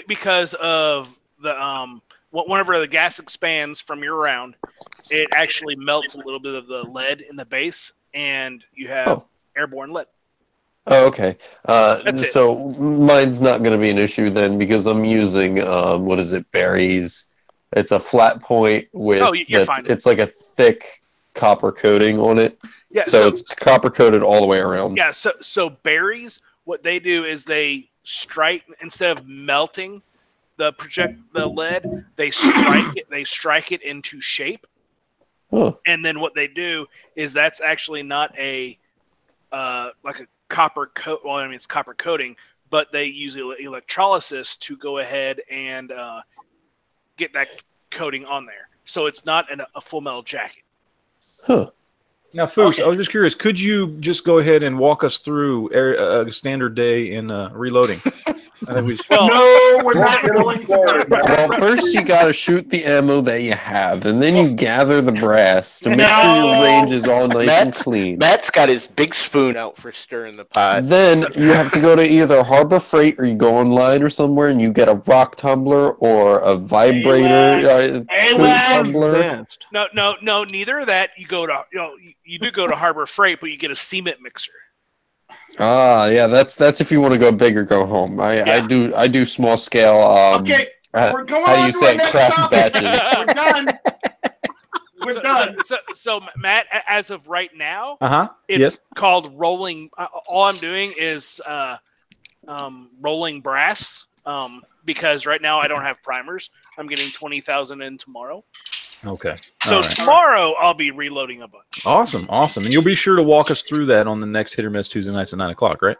because of the whenever the gas expands from your round, it actually melts a little bit of the lead in the base, and you have airborne lead. Oh, okay. So mine's not going to be an issue then because I'm using berries. It's a flat point with it's like a thick copper coating on it. Yeah, so it's copper coated all the way around. Yeah, so berries, what they do is they strike instead of melting the lead, they strike it into shape. Huh. And then what they do is that's actually not a like a copper coat. Well, I mean it's copper coating, but they use electrolysis to go ahead and get that coating on there. So it's not a full metal jacket. Huh. Now, Foos, I was just curious. Could you just go ahead and walk us through a standard day in reloading? I think we should. No, we're not going to. Well, first you got to shoot the ammo that you have, and then you gather the brass to make sure your range is all nice and clean. Matt's got his big spoon out for stirring the pot. Then you have to go to either Harbor Freight or you go online or somewhere and you get a rock tumbler or a vibrator tumbler. No, neither of that. You go to you do go to Harbor Freight, but you get a cement mixer. Ah, yeah, that's if you want to go big or go home. I do small scale. Okay, we're going how do on you to say our next craft topic. batches? We're done. We're done. So Matt, as of right now, it's called rolling. All I'm doing is rolling brass because right now I don't have primers. I'm getting 20,000 in tomorrow. Okay. So tomorrow I'll be reloading a bunch. Awesome. And you'll be sure to walk us through that on the next Hit or Miss Tuesday nights at 9:00, right?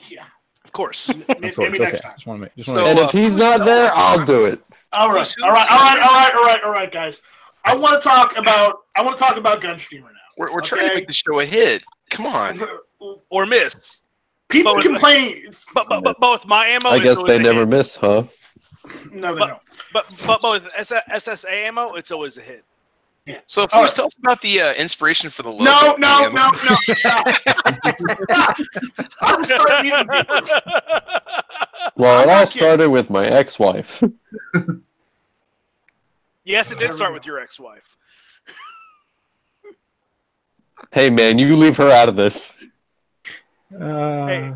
Yeah. Of course. Maybe next time. Just wanna make, And if he's not there, I'll do it. All right, guys. I want to talk about Gunstreamer now. We're trying to make the show a hit. Come on. Or miss. People complain, but both my ammo. I guess they never miss, huh? No, they don't. But both SSA ammo, it's always a hit. Yeah. So, Foos, tell us about the inspiration for the logo. No. I'm starting eating people. Well, it all started with my ex-wife. Yes, it did start with your ex-wife. Hey, man, you leave her out of this. Hey.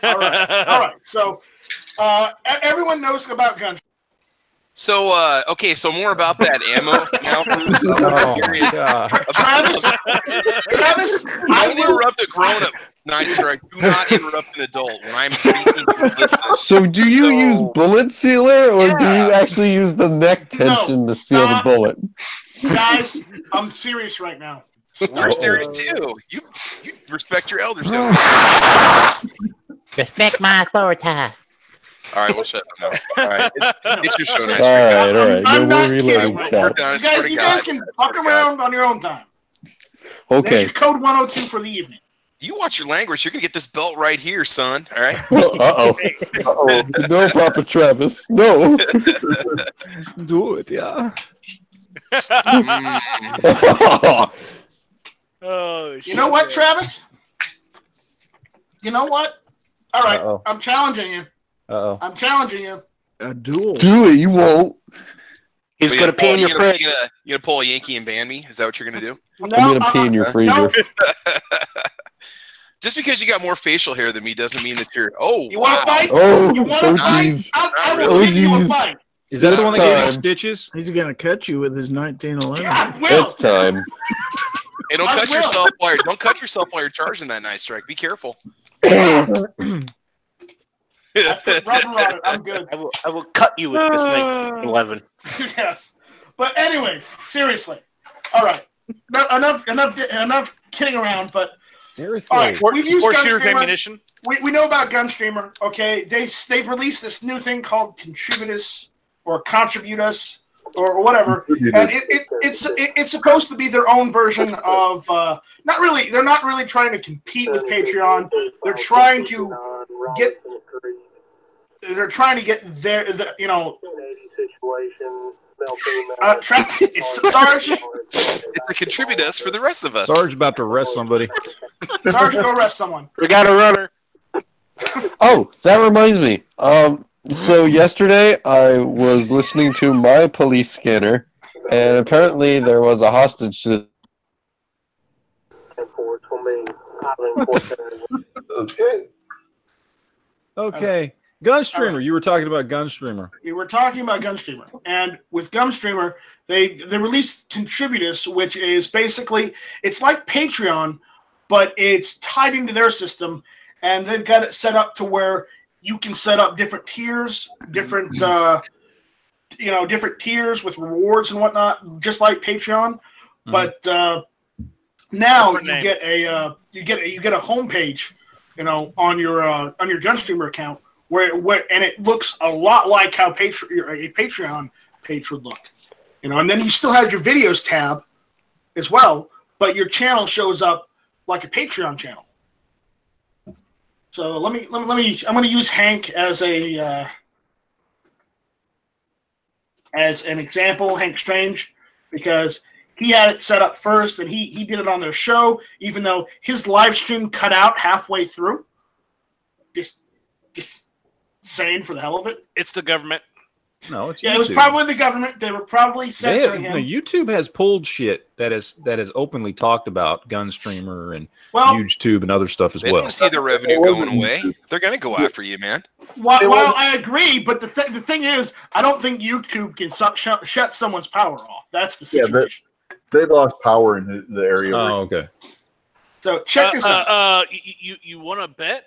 All right. So, everyone knows about guns. So, okay, so more about that ammo now. Travis, I will interrupt a grown-up. Nice strike. Do not interrupt an adult when I'm speaking. So, do you use bullet sealer, or do you actually use the neck tension to seal the bullet? Guys, I'm serious right now. You're serious too. You respect your elders, don't you? Respect my authority. All right, we'll shut up now. All right, it's your show, Nice All right. I'm no not more kidding. related We're chat. done. You guys can fuck around on your own time. Okay. That's your code 102 for the evening. You watch your language. You're gonna get this belt right here, son. All right. Uh-oh. No, Papa Travis. No. Do it, yeah. Oh, shit. You know what, Travis? You know what? All right, Uh-oh. I'm challenging you. Uh-oh. I'm challenging you. A duel. Do it. You won't. He's But gonna pee in your fridge. You gonna pull a Yankee and ban me? Is that what you're gonna do? No, I'm going to pee in your freezer. Just because you got more facial hair than me doesn't mean that you're. Oh, You want to fight? Oh, You want to fight? geez. I Not will really. give you a Oh, geez. fight. Is that the one that gave you Time. stitches? He's going to cut you with his 1911. I will. It's time. Hey, don't I cut will. yourself while you're charging that nice strike. Be careful. I put rubber on it. I'm good. I will cut you with this 1911. Yes. But anyways, seriously. All right. Enough kidding around. But Seriously. all right, we've used Sports shooter Gunstreamer. ammunition. We know about Gunstreamer. Okay, they've released this new thing called Contributus or Contributus or whatever, and it's supposed to be their own version of not really. They're not really trying to compete with Patreon. They're trying to get. They're trying to get their you know. It's Sarge. It's a contributus for the rest of us. Sarge about to arrest somebody. Sarge, go arrest someone. We got a runner. Oh, that reminds me. So yesterday I was listening to My Police Scanner, and apparently there was a hostage to. Okay. Okay. Gunstreamer. You were talking about Gunstreamer. We were talking about Gunstreamer, and with Gunstreamer, they released Contributus, which is basically it's like Patreon, but it's tied into their system, and they've got it set up to where you can set up different tiers, different different tiers with rewards and whatnot, just like Patreon. But now you get a homepage, on your Gunstreamer account. Where and it looks a lot like how a Patreon page would look, and then you still have your videos tab as well, but your channel shows up like a Patreon channel. So let me. I'm going to use Hank as an example, Hank Strange, because he had it set up first and he did it on their show, even though his live stream cut out halfway through. Just saying for the hell of it. It's the government. No, it's Yeah, YouTube. it was probably the government. They were probably censoring him. YouTube has pulled shit that is openly talked about Gunstreamer and Well- YouTube and other stuff as They well. don't see the revenue going away. They're gonna go after you, man. Well, I agree, but the thing is, I don't think YouTube can shut someone's power off. That's the Yeah, situation. they lost power in the area. Oh, okay. So check this out. You want to bet?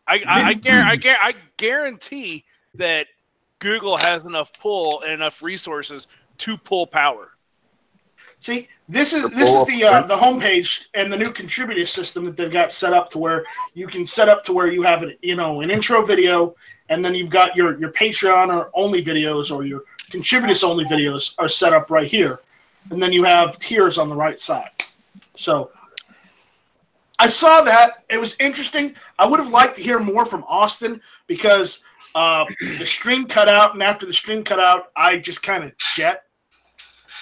I guarantee that Google has enough pull and enough resources to pull power. See, this is the homepage and the new contributor system that they've got set up to where you can set up to where you have an intro video, and then you've got your Patreon or only videos or your contributors only videos are set up right here, and then you have tiers on the right side. So I saw that. It was interesting. I would have liked to hear more from Austin because the stream cut out, and after the stream cut out, I just kind of jet.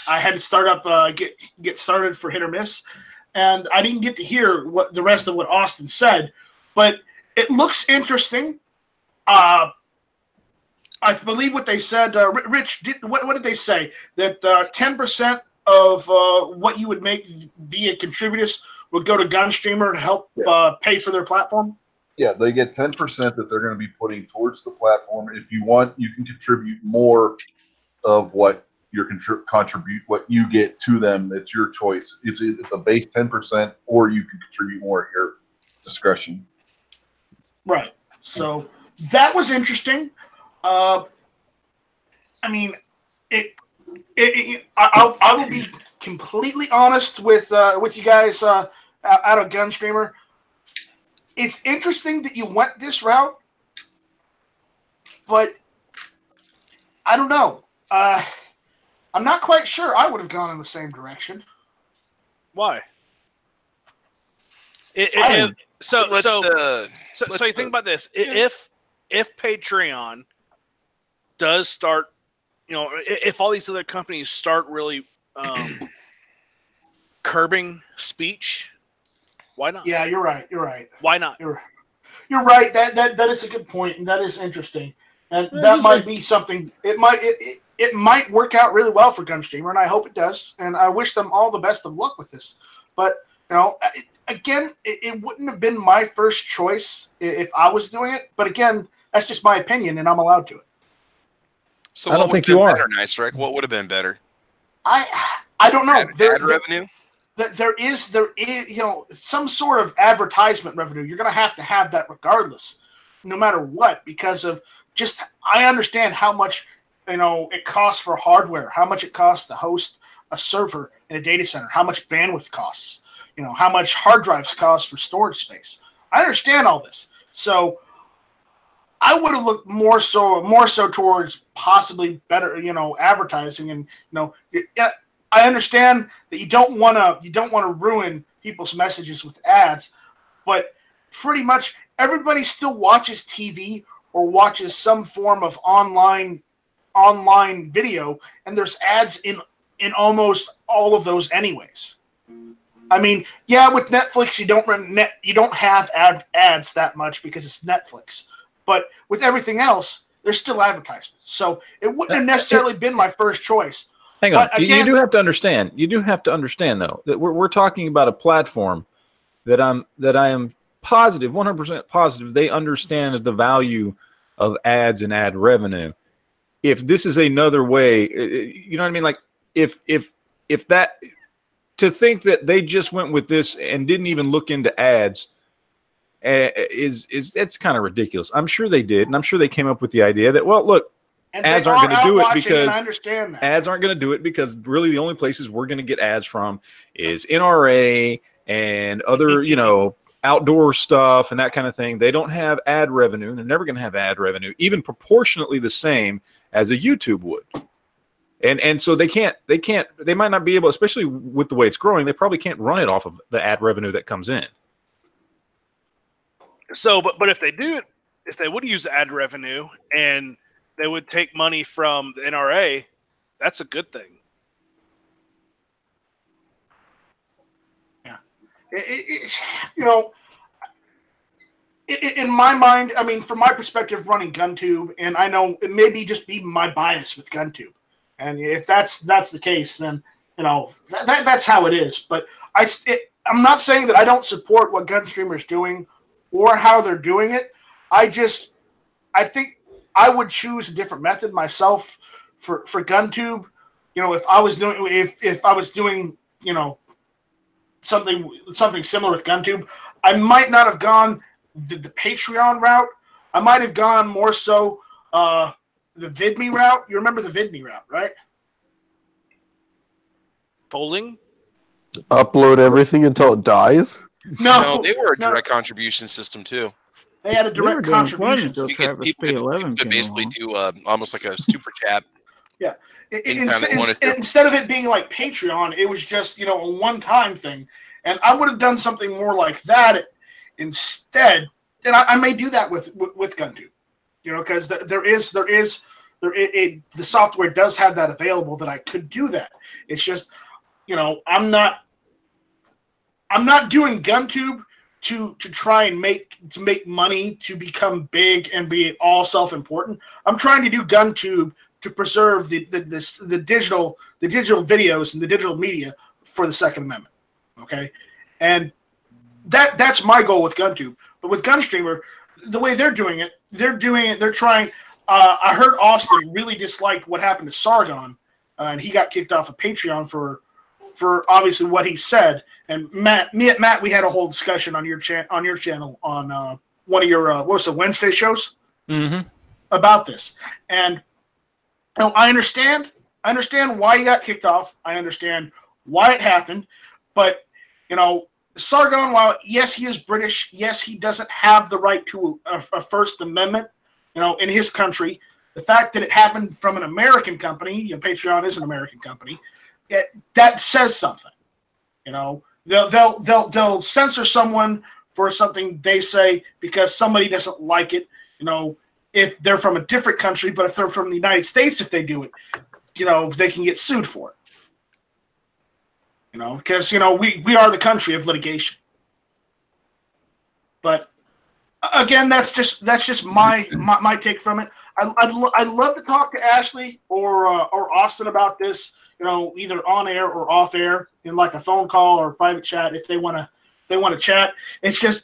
I had to start up, get started for hit or miss, and I didn't get to hear what the rest of what Austin said, but it looks interesting. I believe what they said. Rich, what did they say? That 10% of what you would make via contributors would go to Gunstreamer to help pay for their platform? Yeah, they get 10% that they're going to be putting towards the platform. If you want, you can contribute more of what your contribute what you get to them. It's your choice. It's a base 10%, or you can contribute more at your discretion. Right. So that was interesting. I mean, I will be completely honest with you guys out of Gunstreamer. It's interesting that you went this route, but I don't know. I'm not quite sure I would have gone in the same direction. Why? So you think about this. If Patreon does start, if all these other companies start really curbing speech, why not? Yeah, you're right. You're right. Why not? You're right. That is a good point, and that is interesting. And that might be something. It might work out really well for Gunstreamer, and I hope it does. And I wish them all the best of luck with this. But again, it wouldn't have been my first choice if I was doing it. But again, that's just my opinion, and I'm allowed to it. So I don't think you are. Better, Nice Rick. What would have been better? I don't know. Ad revenue. There is some sort of advertisement revenue. You're going to have that regardless, no matter what, because of just I understand how much it costs for hardware, how much it costs to host a server in a data center, how much bandwidth costs, how much hard drives cost for storage space. I understand all this, so I would have looked more so towards possibly better, advertising, and I understand that you don't want to ruin people's messages with ads, but pretty much everybody still watches TV or watches some form of online video, and there's ads in almost all of those anyways. I mean, yeah, with Netflix you don't have ads that much because it's Netflix, but with everything else there's still advertisements. So it wouldn't have necessarily been my first choice. Hang on, you do have to understand. You do have to understand though that we're talking about a platform that I am positive, 100% positive, they understand the value of ads and ad revenue. If this is another way, you know what I mean? Like if that, to think that they just went with this and didn't even look into ads it's kind of ridiculous. I'm sure they did, and I'm sure they came up with the idea that, well, look, ads aren't going to do it because ads aren't going to do it because really the only places we're going to get ads from is NRA and other, outdoor stuff and that kind of thing. They don't have ad revenue, and they're never going to have ad revenue, even proportionately the same as a YouTube would. And so they might not be able, especially with the way it's growing, they probably can't run it off of the ad revenue that comes in. So, but if they would use ad revenue and they would take money from the NRA, that's a good thing. Yeah. In my mind, I mean, from my perspective running GunTube, and I know it may be just be my bias with GunTube, and if that's the case, then that's how it is. But I'm not saying that I don't support what Gunstreamer's doing or how they're doing it. I think I would choose a different method myself for GunTube. If I was doing something similar with GunTube, I might not have gone the Patreon route. I might have gone more so the VidMe route. You remember the VidMe route, right? Folding? Upload everything until it dies? No, they were a direct contribution system too. They had a direct contribution. Until You could, Travis people could, P11 people could came basically along. do almost like a super chat. Yeah. Anytime they wanted to. Instead of it being like Patreon, it was just, you know, a one-time thing. And I would have done something more like that instead. And I may do that with GunTube, you know, because the software does have that available that I could do that. It's just, you know, I'm not doing GunTube to try and make money, to become big and be all self-important. I'm trying to do GunTube to preserve the digital videos and the digital media for the Second Amendment. Okay, and that's my goal with GunTube. But with Gunstreamer, the way they're trying. I heard Austin really disliked what happened to Sargon, and he got kicked off of Patreon for obviously what he said. And Matt, we had a whole discussion on your channel on one of your what was the Wednesday shows about this. And you know, I understand why he got kicked off. I understand why it happened, but you know, Sargon, while yes he is British, yes he doesn't have the right to a First Amendment, you know, in his country. The fact that it happened from an American company, you know, Patreon is an American company, that says something. You know, they'll censor someone for something they say because somebody doesn't like it. You know, if they're from a different country, but if they're from the United States, if they do it, you know, they can get sued for it. You know, because, you know, we are the country of litigation. But again, that's just my take from it. I'd love to talk to Ashley or Austin about this, you know, either on air or off air in like a phone call or a private chat if they want to chat. It's just,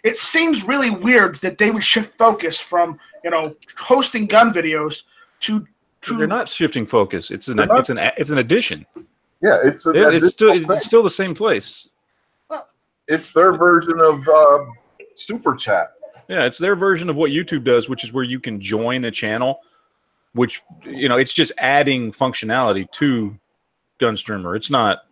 it seems really weird that they would shift focus from, you know, hosting gun videos to they're not shifting focus. It's an addition. Yeah, it's still the same place. It's their version of Super Chat. Yeah, it's their version of what YouTube does, which is where you can join a channel, which, you know, it's just adding functionality to Gunstreamer. It's not,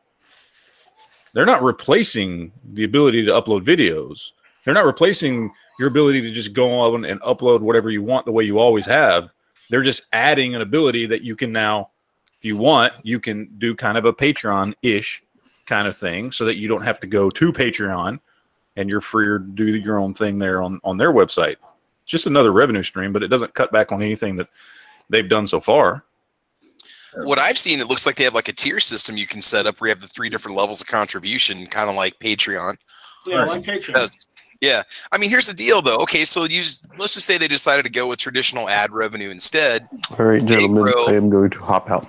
they're not replacing the ability to upload videos. They're not replacing your ability to just go on and upload whatever you want the way you always have. They're just adding an ability that you can now, if you want, you can do kind of a Patreon-ish kind of thing so that you don't have to go to Patreon and you're freer to do your own thing there on their website. It's just another revenue stream, but it doesn't cut back on anything that they've done so far. What I've seen, it looks like they have like a tier system you can set up where you have the 3 different levels of contribution, kind of like Patreon. Yeah, like Patreon. Yeah. I mean, here's the deal, though. Okay, so let's just say they decided to go with traditional ad revenue instead. All right, gentlemen, I am going to hop out.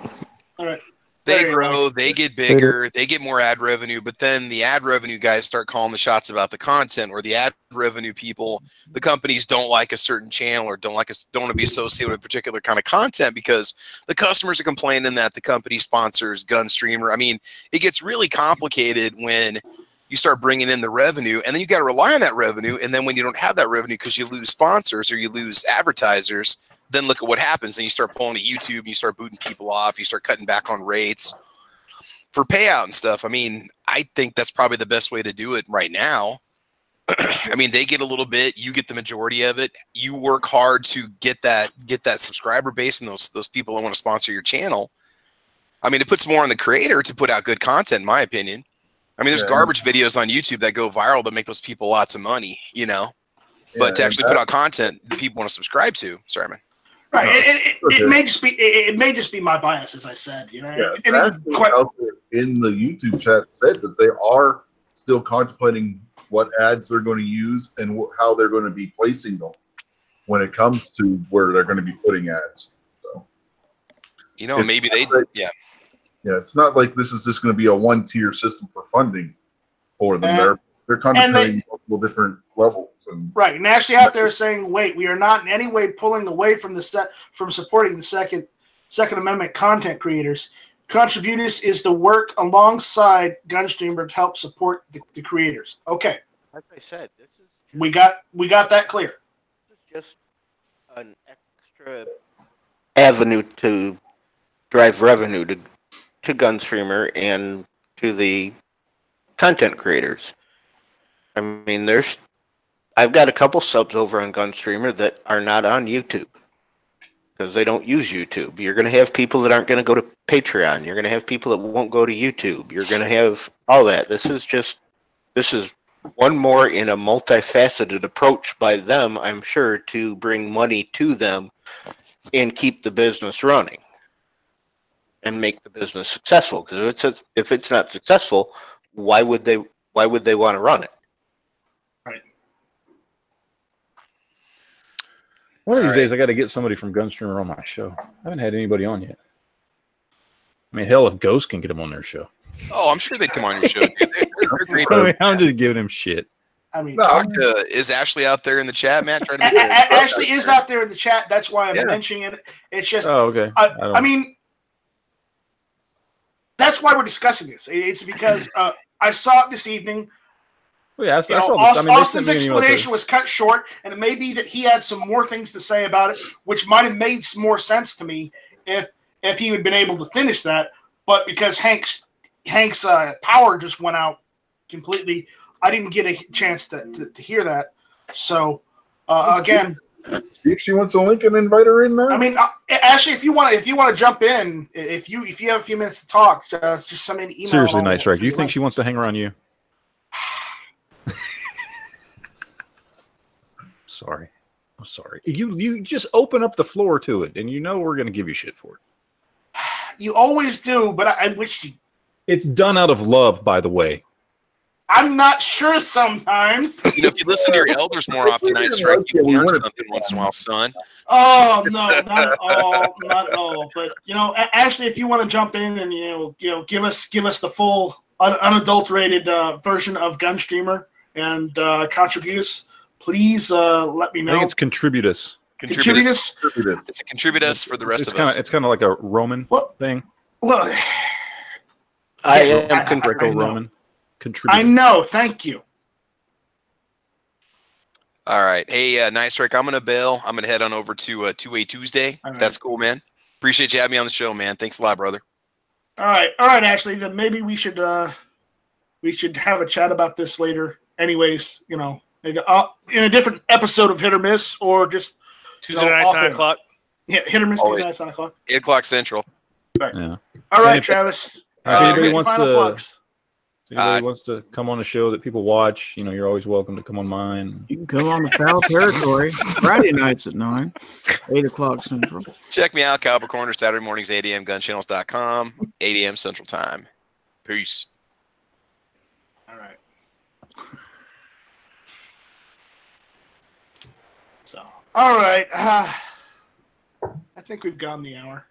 All right. They grow, they get bigger, they get more ad revenue, but then the ad revenue guys start calling the shots about the content, or the ad revenue people, the companies don't like a certain channel or don't want to be associated with a particular kind of content because the customers are complaining that the company sponsors Gunstreamer. I mean, it gets really complicated when you start bringing in the revenue, and then you got to rely on that revenue, and then when you don't have that revenue because you lose sponsors or you lose advertisers, then look at what happens. Then you start pulling to YouTube, and you start booting people off, you start cutting back on rates for payout and stuff. I mean, I think that's probably the best way to do it right now. I mean, they get a little bit, you get the majority of it. You work hard to get that subscriber base and those people that want to sponsor your channel. I mean, it puts more on the creator to put out good content, in my opinion. I mean, there's garbage videos on YouTube that go viral that make those people lots of money, you know. But to actually put out content that people want to subscribe to, sorry, man. Right. It may just be my bias, as I said. You know. Yeah, and out there in the YouTube chat said that they are still contemplating what ads they're going to use and how they're going to be placing them when it comes to where they're going to be putting ads. So, you know, maybe they, yeah. Yeah, it's not like this is just going to be a one-tier system for funding for them. They're contemplating multiple different levels. Right, and actually out there saying, "Wait, we are not in any way pulling away from from supporting the Second Amendment content creators. Contributus is to work alongside Gunstreamer to help support the creators." Okay, like I said, this is we got that clear. This is just an extra avenue to drive revenue to to Gunstreamer and to the content creators. I mean, I've got a couple subs over on Gunstreamer that are not on YouTube because they don't use YouTube. You're going to have people that aren't going to go to Patreon. You're going to have people that won't go to YouTube. You're going to have all that. This is one more in a multifaceted approach by them, I'm sure, to bring money to them and keep the business running and make the business successful. Because if it's not successful, why would they want to run it? Right. One of these days, I got to get somebody from Gunstreamer on my show. I haven't had anybody on yet. I mean, hell, if Ghost can get them on their show. Oh, I'm sure they'd come on your show. They're great. I mean, I'm just giving him shit. I mean, is Ashley out there in the chat, Matt? Trying to Ashley is out there in the chat. That's why I'm mentioning it. It's just, oh, okay. I mean, that's why we're discussing this. It's because I saw it this evening. Well, yeah, Austin's explanation was cut short, and it may be that he had some more things to say about it, which might have made some more sense to me if he had been able to finish that. But because Hank's power just went out completely, I didn't get a chance to hear that. So again, see if she wants a link and invite her in, man. I mean, Ashley, if you want to jump in, if you have a few minutes to talk, just send me an email. Seriously, Night Strike, do you think she wants to hang around you? Sorry. I'm sorry. You just open up the floor to it, and we're going to give you shit for it. You always do, but I wish you... It's done out of love, by the way. I'm not sure sometimes. If you listen to your elders more often, Night Strike, you learn something once in a while, son. Oh, no, not at all. Not at all. But, Ashley, if you want to jump in and, give us the full unadulterated version of Gunstreamer and contribute us, please let me know. I think it's contribute us. Contribute us? It's a contribute us for the rest of us. It's kind of like a Roman thing. Well, I am Greco-Roman. I know. Thank you. All right. Hey, Night Strike, I'm going to bail. I'm going to head on over to Two-Way Tuesday. Right. That's cool, man. Appreciate you having me on the show, man. Thanks a lot, brother. All right, Ashley. Then maybe we should have a chat about this later. Anyways, in a different episode of Hit or Miss, or just Tuesday night, 9 o'clock. Yeah, Hit or Miss Tuesday night, 9 o'clock. 8 o'clock Central. Right. Yeah. All right, Travis. If anybody wants to come on a show that people watch, you're always welcome to come on mine. You can come on the Foul Territory Friday nights at 9, 8 o'clock Central. Check me out, Cowboy Corner, Saturday mornings, 8 a.m., gunchannels.com, 8 a.m. Central Time. Peace. All right. All right. I think we've gone the hour.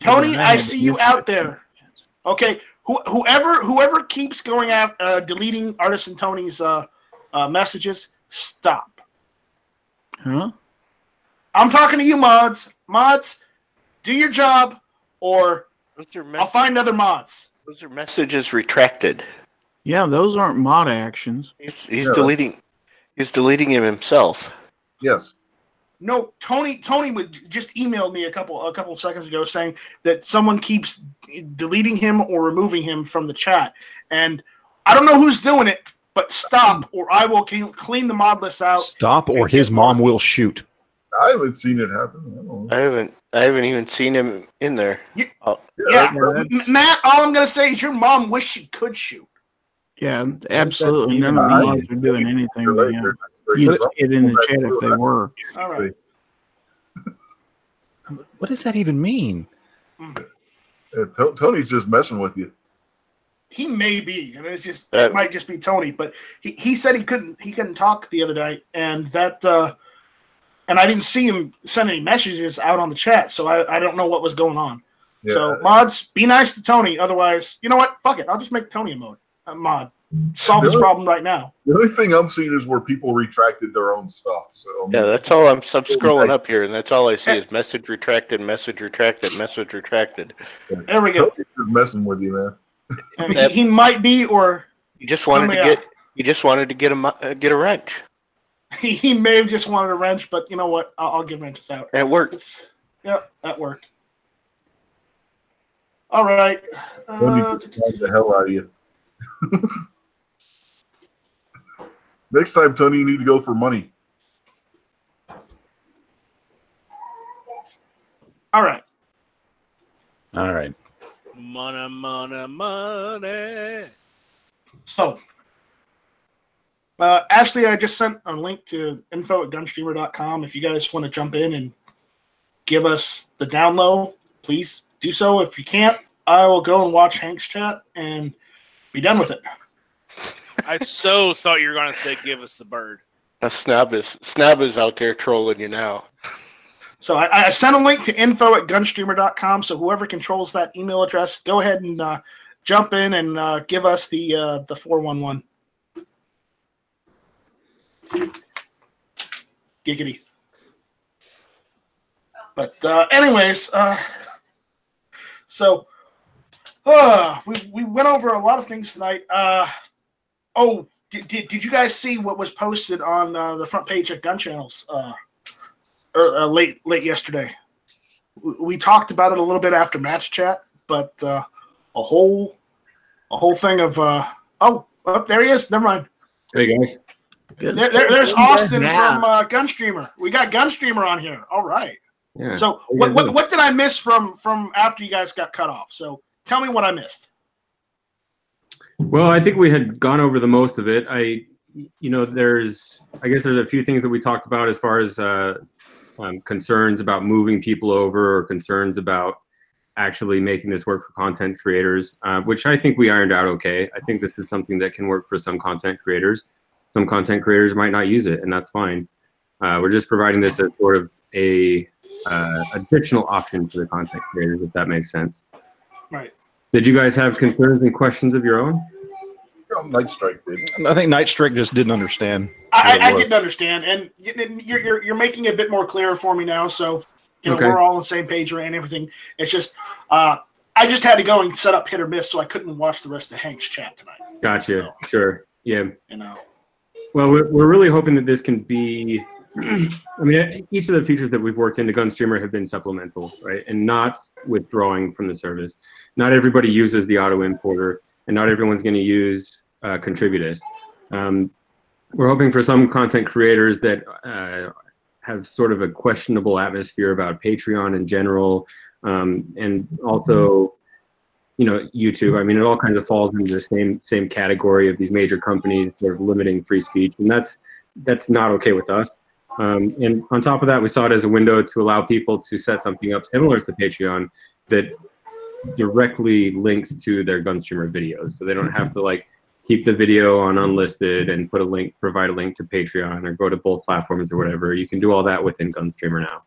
Tony, I see you out there. Okay, whoever keeps going out deleting Artisan Tony's messages, stop. Huh? I'm talking to you, mods. Mods, do your job, or I'll find other mods. Those are messages retracted. Yeah, those aren't mod actions. He's deleting. He's deleting him himself. Yes. No, Tony just emailed me a couple of seconds ago saying that someone keeps deleting him or removing him from the chat, and I don't know who's doing it, but stop, or I will clean the mod list out. Stop, or his mom will shoot. I haven't seen it happen. I haven't even seen him in there. Matt, all I'm gonna say is your mom wished she could shoot. Yeah, absolutely. None of the mods are doing anything. You'd see it in the chat if they were. All right. What does that even mean? Tony's just messing with you. He may be, and it might just be Tony. But he said he couldn't talk the other night, and that and I didn't see him send any messages out on the chat, so I don't know what was going on. Yeah. So mods, be nice to Tony. Otherwise, you know what? Fuck it. I'll just make Tony a mod. Solve this problem right now. The only thing I'm seeing is where people retracted their own stuff. So yeah, that's all. I'm scrolling up here, and that's all I see is message retracted, message retracted, message retracted. There we go. He's messing with you, man. And he might be, or he just wanted to get. He just wanted to get a wrench. He may have just wanted a wrench, but you know what? I'll give wrenches out. It works. Yep, that worked. All right. The hell out of you. Next time, Tony, you need to go for money. All right. All right. Money, money, money. So, Ashley, I just sent a link to info@gunstreamer.com. If you guys want to jump in and give us the download, please do so. If you can't, I will go and watch Hank's chat and be done with it. I so thought you were going to say, give us the bird. Snab is out there trolling you now. So I sent a link to info@gunstreamer.com. So whoever controls that email address, go ahead and jump in and give us the 411. Giggity. But anyways, so we went over a lot of things tonight. Did you guys see what was posted on the front page of Gun Channels late yesterday? We talked about it a little bit after match chat, but a whole thing of there he is. Never mind. Hey guys. There's Austin from Gunstreamer. We got Gunstreamer on here. All right. Yeah. So what did I miss from after you guys got cut off? So tell me what I missed. Well, I think we had gone over the most of it. I guess there's a few things that we talked about as far as concerns about moving people over or concerns about actually making this work for content creators, which I think we ironed out okay. I think this is something that can work for some content creators. Some content creators might not use it, and that's fine. We're just providing this as sort of a additional option for the content creators, if that makes sense. Right. Did you guys have concerns and questions of your own? Night Strike did. I think Night Strike just didn't understand. I didn't understand, and you're making it a bit more clear for me now. So Okay. we're all on the same page and everything. It's just I just had to go and set up hit or miss, so I couldn't watch the rest of Hank's chat tonight. Gotcha. Sure. Yeah. You know. Well, we're really hoping that this can be. I mean, each of the features that we've worked into Gunstreamer have been supplemental, right, and not withdrawing from the service. Not everybody uses the auto importer, and not everyone's going to use Contributist. We're hoping for some content creators that have sort of a questionable atmosphere about Patreon in general, and also, YouTube. I mean, it all kinds of falls into the same category of these major companies that are limiting free speech, and that's not okay with us. And on top of that, we saw it as a window to allow people to set something up similar to Patreon that directly links to their Gunstreamer videos, so they don't have to keep the video on unlisted and provide a link to Patreon or go to both platforms or whatever. You can do all that within Gunstreamer now.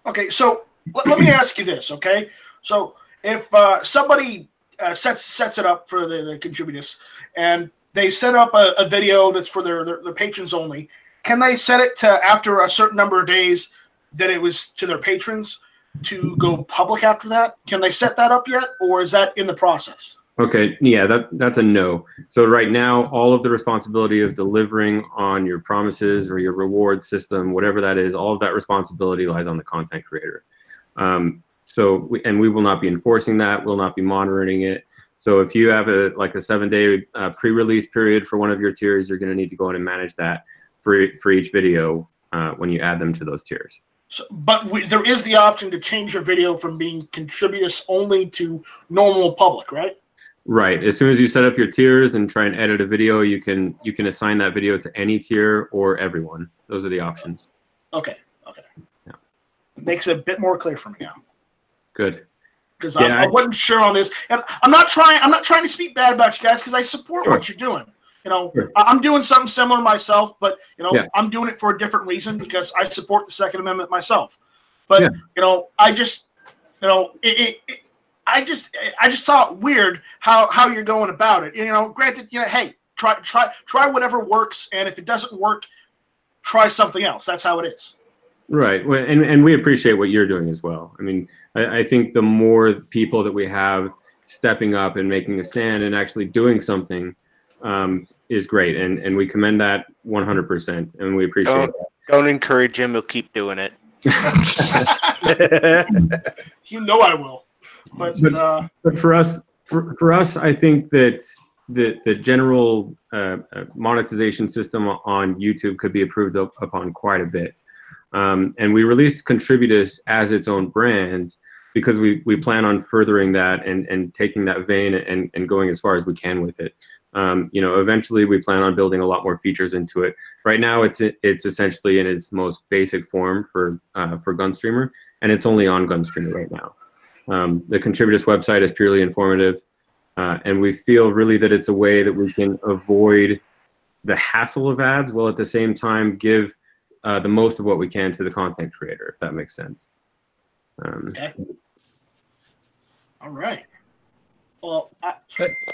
Okay, so let me ask you this, okay? So if somebody sets it up for the contributors and they set up a video that's for their patrons only, can they set it to after a certain number of days that it was to their patrons to go public after that? Can they set that up yet, or is that in the process? Okay, yeah, that's a no. So right now, all of the responsibility of delivering on your promises or your reward system, whatever that is, all of that responsibility lies on the content creator. We will not be enforcing that. We'll not be monitoring it. So if you have a 7-day pre-release period for one of your tiers, you're going to need to go in and manage that for each video when you add them to those tiers. So, but there is the option to change your video from being contributors only to normal public, right? Right. As soon as you set up your tiers and try and edit a video, you can assign that video to any tier or everyone. Those are the options. Okay. Yeah. Makes it a bit more clear for me now. Good. Because I wasn't sure on this, and I'm not trying to speak bad about you guys because I support what you're doing. Sure. I'm doing something similar myself, but I'm doing it for a different reason because I support the Second Amendment myself. But I just saw it weird how you're going about it. Granted, hey, try whatever works, and if it doesn't work, try something else. That's how it is. Right, and we appreciate what you're doing as well. I mean, I think the more people that we have stepping up and making a stand and actually doing something is great, and we commend that 100%, and we appreciate that. Don't encourage him; he'll keep doing it. You know I will. But for us, I think that the general monetization system on YouTube could be improved upon quite a bit. And we released Contributus as its own brand because we plan on furthering that and taking that vein and going as far as we can with it. Eventually we plan on building a lot more features into it. Right now it's essentially in its most basic form for Gunstreamer, and it's only on Gunstreamer right now. The Contributus website is purely informative, and we feel really that it's a way that we can avoid the hassle of ads while at the same time give the most of what we can to the content creator, if that makes sense. Okay. All right. Well,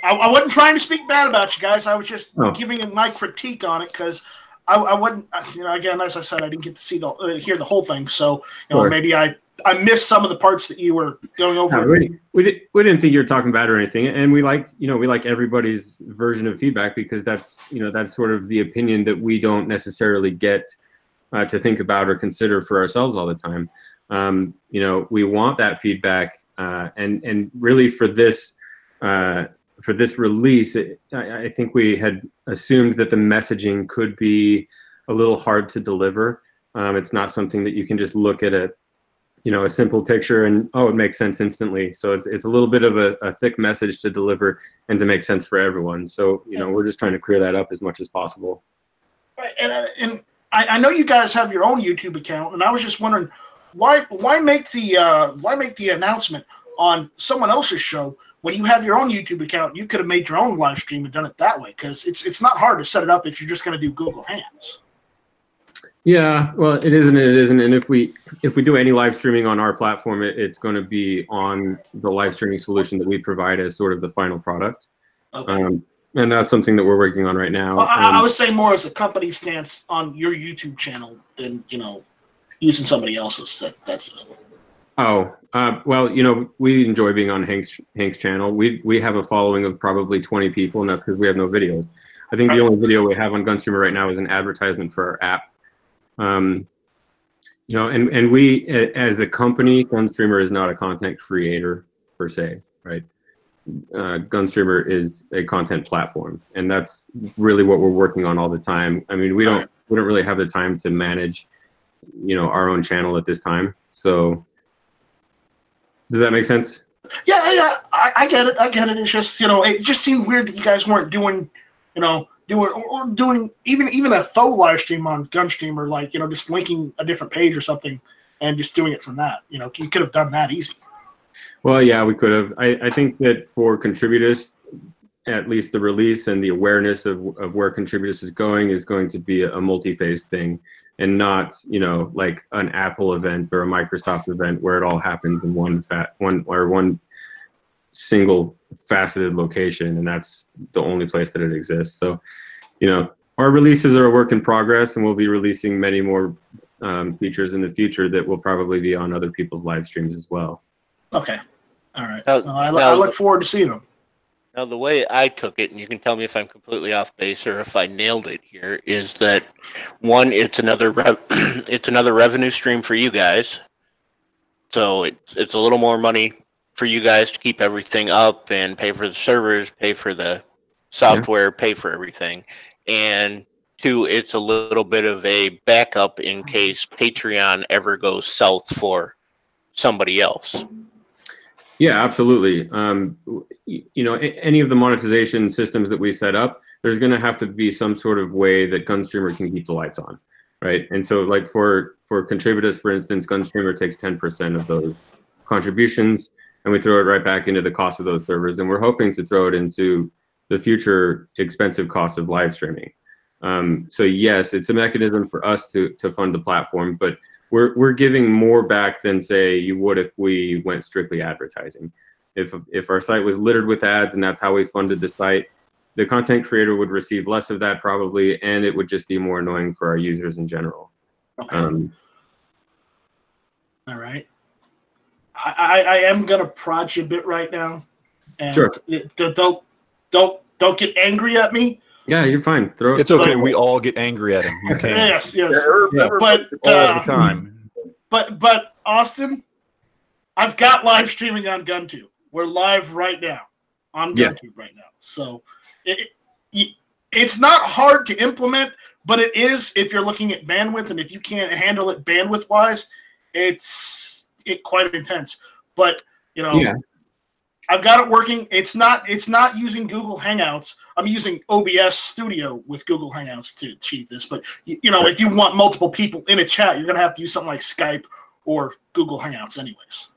I wasn't trying to speak bad about you guys. I was just giving my critique on it because I wouldn't. Again, as I said, I didn't get to see hear the whole thing. So maybe I missed some of the parts that you were going over. No, we didn't think you were talking bad or anything, and we like everybody's version of feedback because that's sort of the opinion that we don't necessarily get to think about or consider for ourselves all the time. We want that feedback, and really for this release, I think we had assumed that the messaging could be a little hard to deliver. It's not something that you can just look at a simple picture and it makes sense instantly. So it's a little bit of a thick message to deliver and to make sense for everyone. So we're just trying to clear that up as much as possible. Right, and I know you guys have your own YouTube account, and I was just wondering why make the announcement on someone else's show when you have your own YouTube account? You could have made your own live stream and done it that way, because it's not hard to set it up if you're just going to do Google Hands. Yeah, well, it isn't. And if we do any live streaming on our platform, it's going to be on the live streaming solution that we provide as sort of the final product. Okay. And that's something that we're working on right now. Well, I would say more as a company stance on your YouTube channel than using somebody else's. That's. Oh, well, we enjoy being on Hank's channel. We have a following of probably 20 people, and that's because we have no videos. I think the only video we have on Gunstreamer right now is an advertisement for our app. And we, as a company, Gunstreamer is not a content creator per se, right? Gunstreamer is a content platform, and that's really what we're working on all the time. I mean, we don't really have the time to manage, our own channel at this time. So, does that make sense? Yeah, I get it. It's just it just seemed weird that you guys weren't doing, doing even a faux live stream on Gunstreamer, like just linking a different page or something and just doing it from that. You could have done that easy. Well, yeah, we could have. I think that for Contributus, at least the release and the awareness of where Contributus is going to be a multi-phase thing, and not like an Apple event or a Microsoft event where it all happens in one single faceted location, and that's the only place that it exists. So, our releases are a work in progress, and we'll be releasing many more features in the future that will probably be on other people's live streams as well. Okay. All right. I look forward to seeing them. Now, the way I took it, and you can tell me if I'm completely off base or if I nailed it here, is that one, it's another revenue stream for you guys. So it's a little more money for you guys to keep everything up and pay for the servers, pay for the software, pay for everything. And two, it's a little bit of a backup in case Patreon ever goes south for somebody else. Yeah, absolutely. Any of the monetization systems that we set up, there's going to have to be some sort of way that Gunstreamer can keep the lights on, right? And so, like for Contributus, for instance, Gunstreamer takes 10% of those contributions, and we throw it right back into the cost of those servers. And we're hoping to throw it into the future expensive cost of live streaming. So yes, it's a mechanism for us to fund the platform, but we're giving more back than, say, you would if we went strictly advertising. If our site was littered with ads and that's how we funded the site, the content creator would receive less of that probably, and it would just be more annoying for our users in general. Okay. All right. I am gonna prod you a bit right now, and sure. Don't get angry at me. Yeah, you're fine. It's okay. We all get angry at him. You can. Yes. Yeah. But all the time. But Austin, I've got live streaming on GunTube. We're live right now on GunTube right now. So it's not hard to implement, but it is if you're looking at bandwidth, and if you can't handle it bandwidth-wise, it's quite intense. But I've got it working. It's not using Google Hangouts. I'm using OBS Studio with Google Hangouts to achieve this. But if you want multiple people in a chat, you're gonna have to use something like Skype or Google Hangouts, anyways.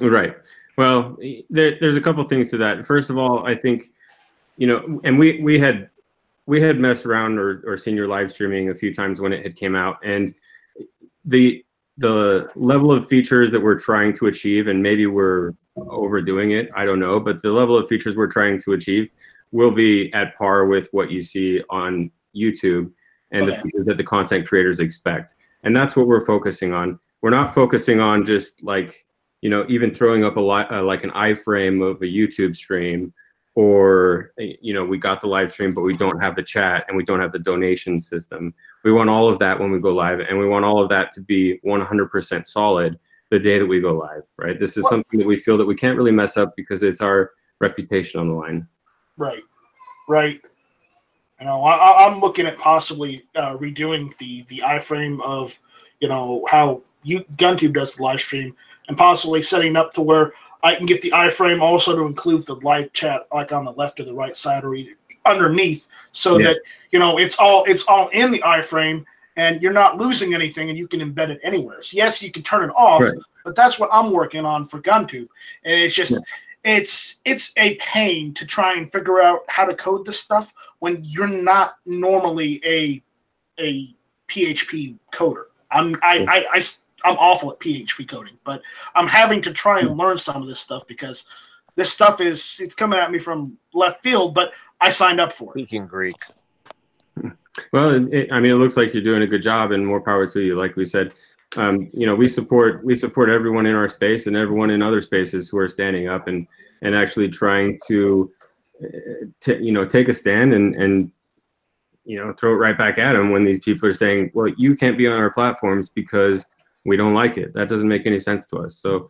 Right. Well, there's a couple things to that. First of all, I think, and we had messed around or seen your live streaming a few times when it had came out, and the level of features that we're trying to achieve, and maybe we're overdoing it, I don't know, but the level of features we're trying to achieve will be at par with what you see on YouTube and the features that the content creators expect. And that's what we're focusing on. We're not focusing on just like, even throwing up like an iframe of a YouTube stream, or, we got the live stream, but we don't have the chat and we don't have the donation system. We want all of that when we go live, and we want all of that to be 100% solid the day that we go live, right? This is something that we feel that we can't really mess up because it's our reputation on the line. Right. I'm looking at possibly redoing the iframe of, how GunTube does the live stream, and possibly setting up to where I can get the iframe also to include the live chat, like on the left or the right side or underneath, so that it's all in the iframe, and you're not losing anything, and you can embed it anywhere. So yes, you can turn it off, but that's what I'm working on for GunTube, and it's just it's a pain to try and figure out how to code this stuff when you're not normally a PHP coder. I'm awful at PHP coding, but I'm having to try and learn some of this stuff because this stuff it's coming at me from left field, but I signed up for it. Speaking Greek. Well, it looks like you're doing a good job, and more power to you. Like we said, we support everyone in our space and everyone in other spaces who are standing up and actually trying to take a stand and throw it right back at them when these people are saying, well, you can't be on our platforms because we don't like it. That doesn't make any sense to us. So,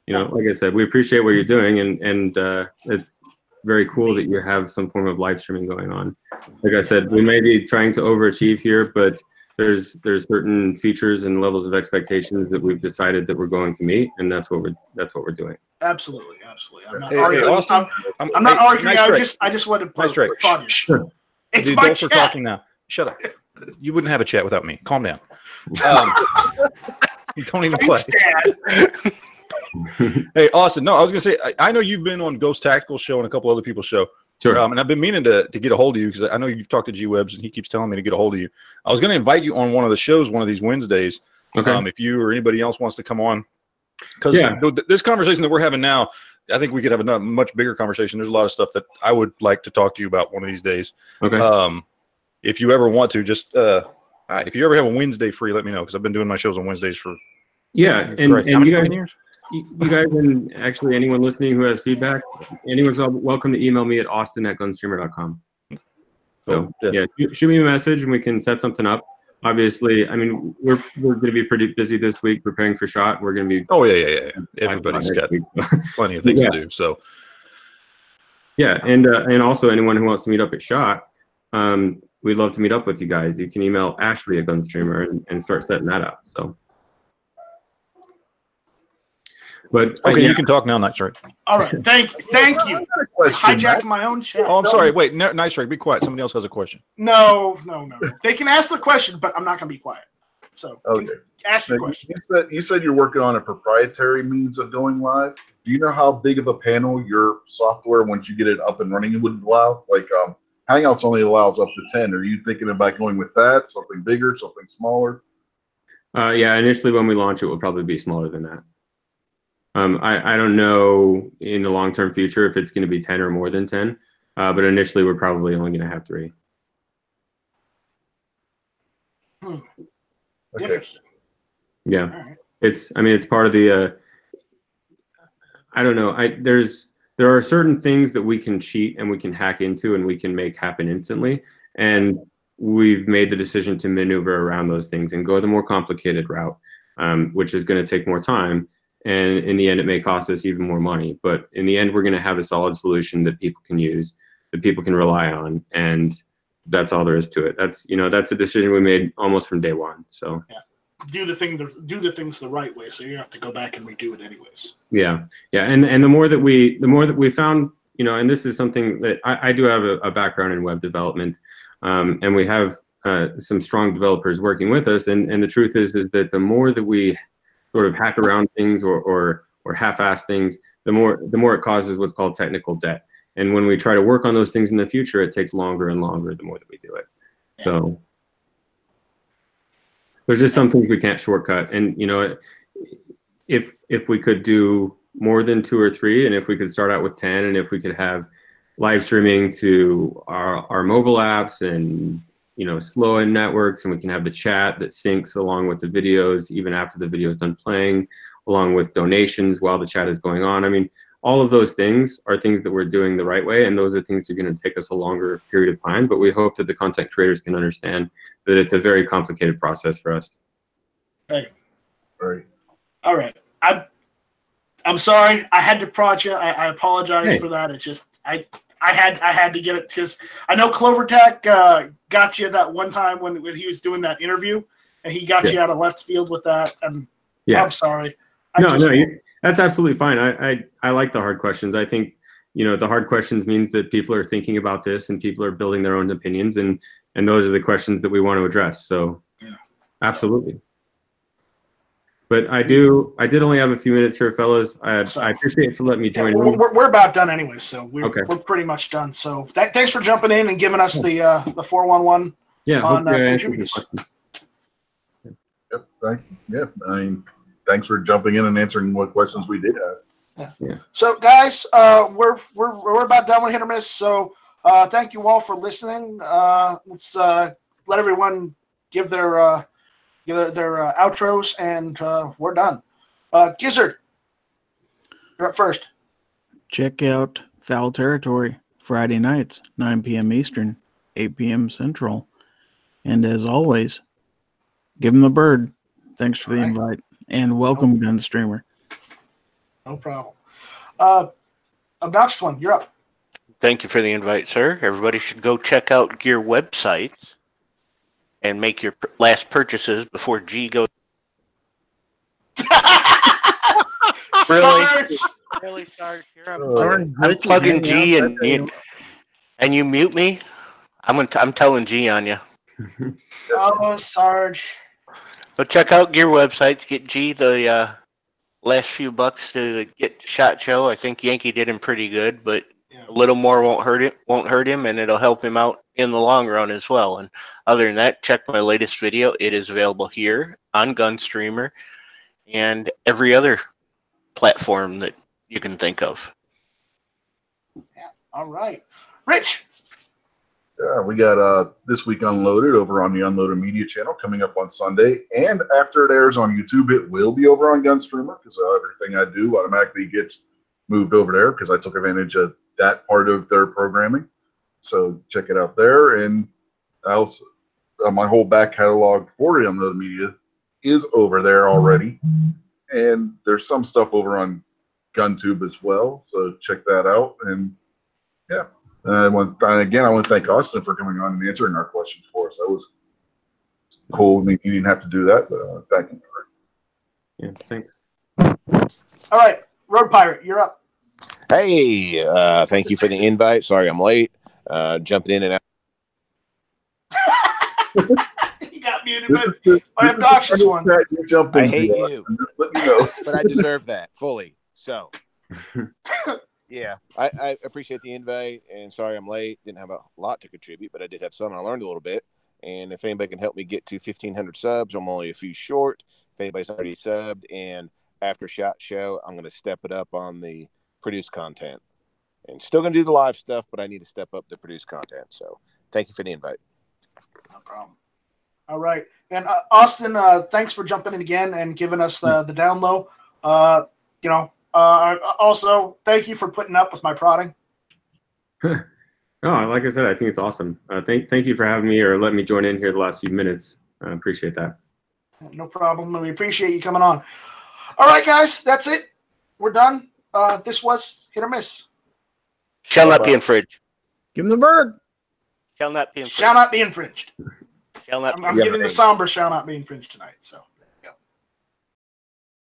like I said, we appreciate what you're doing, and it's very cool that you have some form of live streaming going on. Like I said, we may be trying to overachieve here, but there's certain features and levels of expectations that we've decided that we're going to meet, and that's what we're doing. Absolutely. I'm not arguing. Austin, I'm not arguing. Nice I just wanted to play. Nice strike. Sure. It's the my adults chat. are talking now. Shut up. You wouldn't have a chat without me. Calm down. Don't even play. Hey, Austin. No, I was gonna say I know you've been on Ghost Tactical Show and a couple other people's show. Sure. And I've been meaning to get a hold of you because I know you've talked to G-Webs and he keeps telling me to get a hold of you. I was going to invite you on one of the shows one of these Wednesdays. Okay. If you or anybody else wants to come on, because this conversation that we're having now, I think we could have a much bigger conversation. There's a lot of stuff that I would like to talk to you about one of these days. Okay. If you ever want to, just if you ever have a Wednesday free, let me know because I've been doing my shows on Wednesdays for and you guys, years? You guys, and actually anyone listening who has feedback, anyone's welcome to email me at austin@gunstreamer.com. So shoot me a message and we can set something up. Obviously, we're going to be pretty busy this week preparing for SHOT. We're going to be Everybody's got plenty of things to do. So and also anyone who wants to meet up at SHOT, we'd love to meet up with you guys. You can email Ashley at Gunstreamer and start setting that up. So. But okay, you can talk now, Night Strike. All right, thank you. Hijacking my own chat. Oh, I'm sorry. Wait, Night Strike, be quiet. Somebody else has a question. No. They can ask the question, but I'm not going to be quiet. So ask your question. You said you're working on a proprietary means of going live. Do you know how big of a panel your software, once you get it up and running, would allow? Like Hangouts only allows up to 10. Are you thinking about going with that? Something bigger, something smaller? Initially when we launch it, will probably be smaller than that. I don't know in the long-term future if it's going to be 10 or more than 10, but initially we're probably only going to have 3. Okay. Interesting. Yeah, right. It's part of the. I don't know. There are certain things that we can cheat and we can hack into and we can make happen instantly, and we've made the decision to maneuver around those things and go the more complicated route. which is going to take more time. And in the end, it may cost us even more money. But in the end, we're going to have a solid solution that people can use, that people can rely on. And that's all there is to it. That's a decision we made almost from day one. So do the things the right way. So you have to go back and redo it anyways. Yeah. And the more that we found, and this is something that I do have a background in web development, and we have some strong developers working with us. And the truth is that the more that we sort of hack around things or half-ass things, the more it causes what's called technical debt. And when we try to work on those things in the future, it takes longer and longer the more that we do it. Yeah. So there's just some things we can't shortcut. And if we could do more than 2 or 3, and if we could start out with 10, and if we could have live streaming to our mobile apps and slow in networks, and we can have the chat that syncs along with the videos even after the video is done playing, along with donations while the chat is going on. I mean, all of those things are things that we're doing the right way, and those are things that are going to take us a longer period of time, but we hope that the content creators can understand that it's a very complicated process for us. Hey. Right. All right. I'm sorry. I had to prod you. I apologize for that. It's just I had to get it because I know Clover Tech got you that one time when he was doing that interview, and he got you out of left field with that. And I'm sorry. That's absolutely fine. I like the hard questions. I think the hard questions means that people are thinking about this and people are building their own opinions, and those are the questions that we want to address. So absolutely. But I did only have a few minutes here, fellas. I appreciate it for letting me join. We're about done anyway, so we're pretty much done. So thanks for jumping in and giving us the 411 on contributors. Yep, thanks for jumping in and answering what questions we did have. Yeah. So guys, we're about done with Hit or Miss. So thank you all for listening. Let's let everyone give their outros, and we're done. Gizzard, you're up first. Check out Foul Territory Friday nights, 9 p.m. Eastern, 8 p.m. Central. And as always, give him the bird. Thanks for the invite. And welcome, Gunstreamer. No problem. Obnoxious One, you're up. Thank you for the invite, sir. Everybody should go check out Gear websites and make your last purchases before G goes. Really, Sarge? I'm plugging G, and you mute me. I'm telling G on you. Oh, Sarge. But check out Gear websites. Get G the last few bucks to get SHOT Show. I think Yankee did him pretty good, but a little more won't hurt him, and it'll help him out in the long run as well. And other than that, check my latest video. It is available here on Gunstreamer and every other platform that you can think of. Yeah. All right. Rich. Yeah, we got This Week Unloaded over on the Unloaded Media channel coming up on Sunday. And after it airs on YouTube, it will be over on Gunstreamer because everything I do automatically gets moved over there because I took advantage of that part of their programming. So check it out there. And I also, my whole back catalog for the Unloaded Media is over there already. And there's some stuff over on GunTube as well. So check that out. And yeah. I want to thank Austin for coming on and answering our questions for us. That was cool. I mean, he didn't have to do that, but thank him for it. Yeah, thanks. All right, Road Pirate, you're up. Hey, thank you for the invite. Sorry I'm late. Jumping in and out. You got muted by Obnoxious One. I hate you, but I deserve that fully. So. Yeah, I appreciate the invite, and sorry I'm late. Didn't have a lot to contribute, but I did have some. I learned a little bit, and if anybody can help me get to 1,500 subs, I'm only a few short. If anybody's already subbed, and after SHOT Show, I'm going to step it up on the produced content. And still going to do the live stuff, but I need to step up the produced content. So thank you for the invite. No problem. All right. And Austin, thanks for jumping in again and giving us the down low. Also, thank you for putting up with my prodding. No, like I said, I think it's awesome. Thank you for having me or letting me join in here the last few minutes. I appreciate that. No problem. We appreciate you coming on. All right, guys, that's it. We're done. This was Hit or Miss. Shall not be infringed. Give him the bird. Shall not be infringed. Shall not be infringed. Shall not. I'm giving the somber shall not be infringed tonight. So.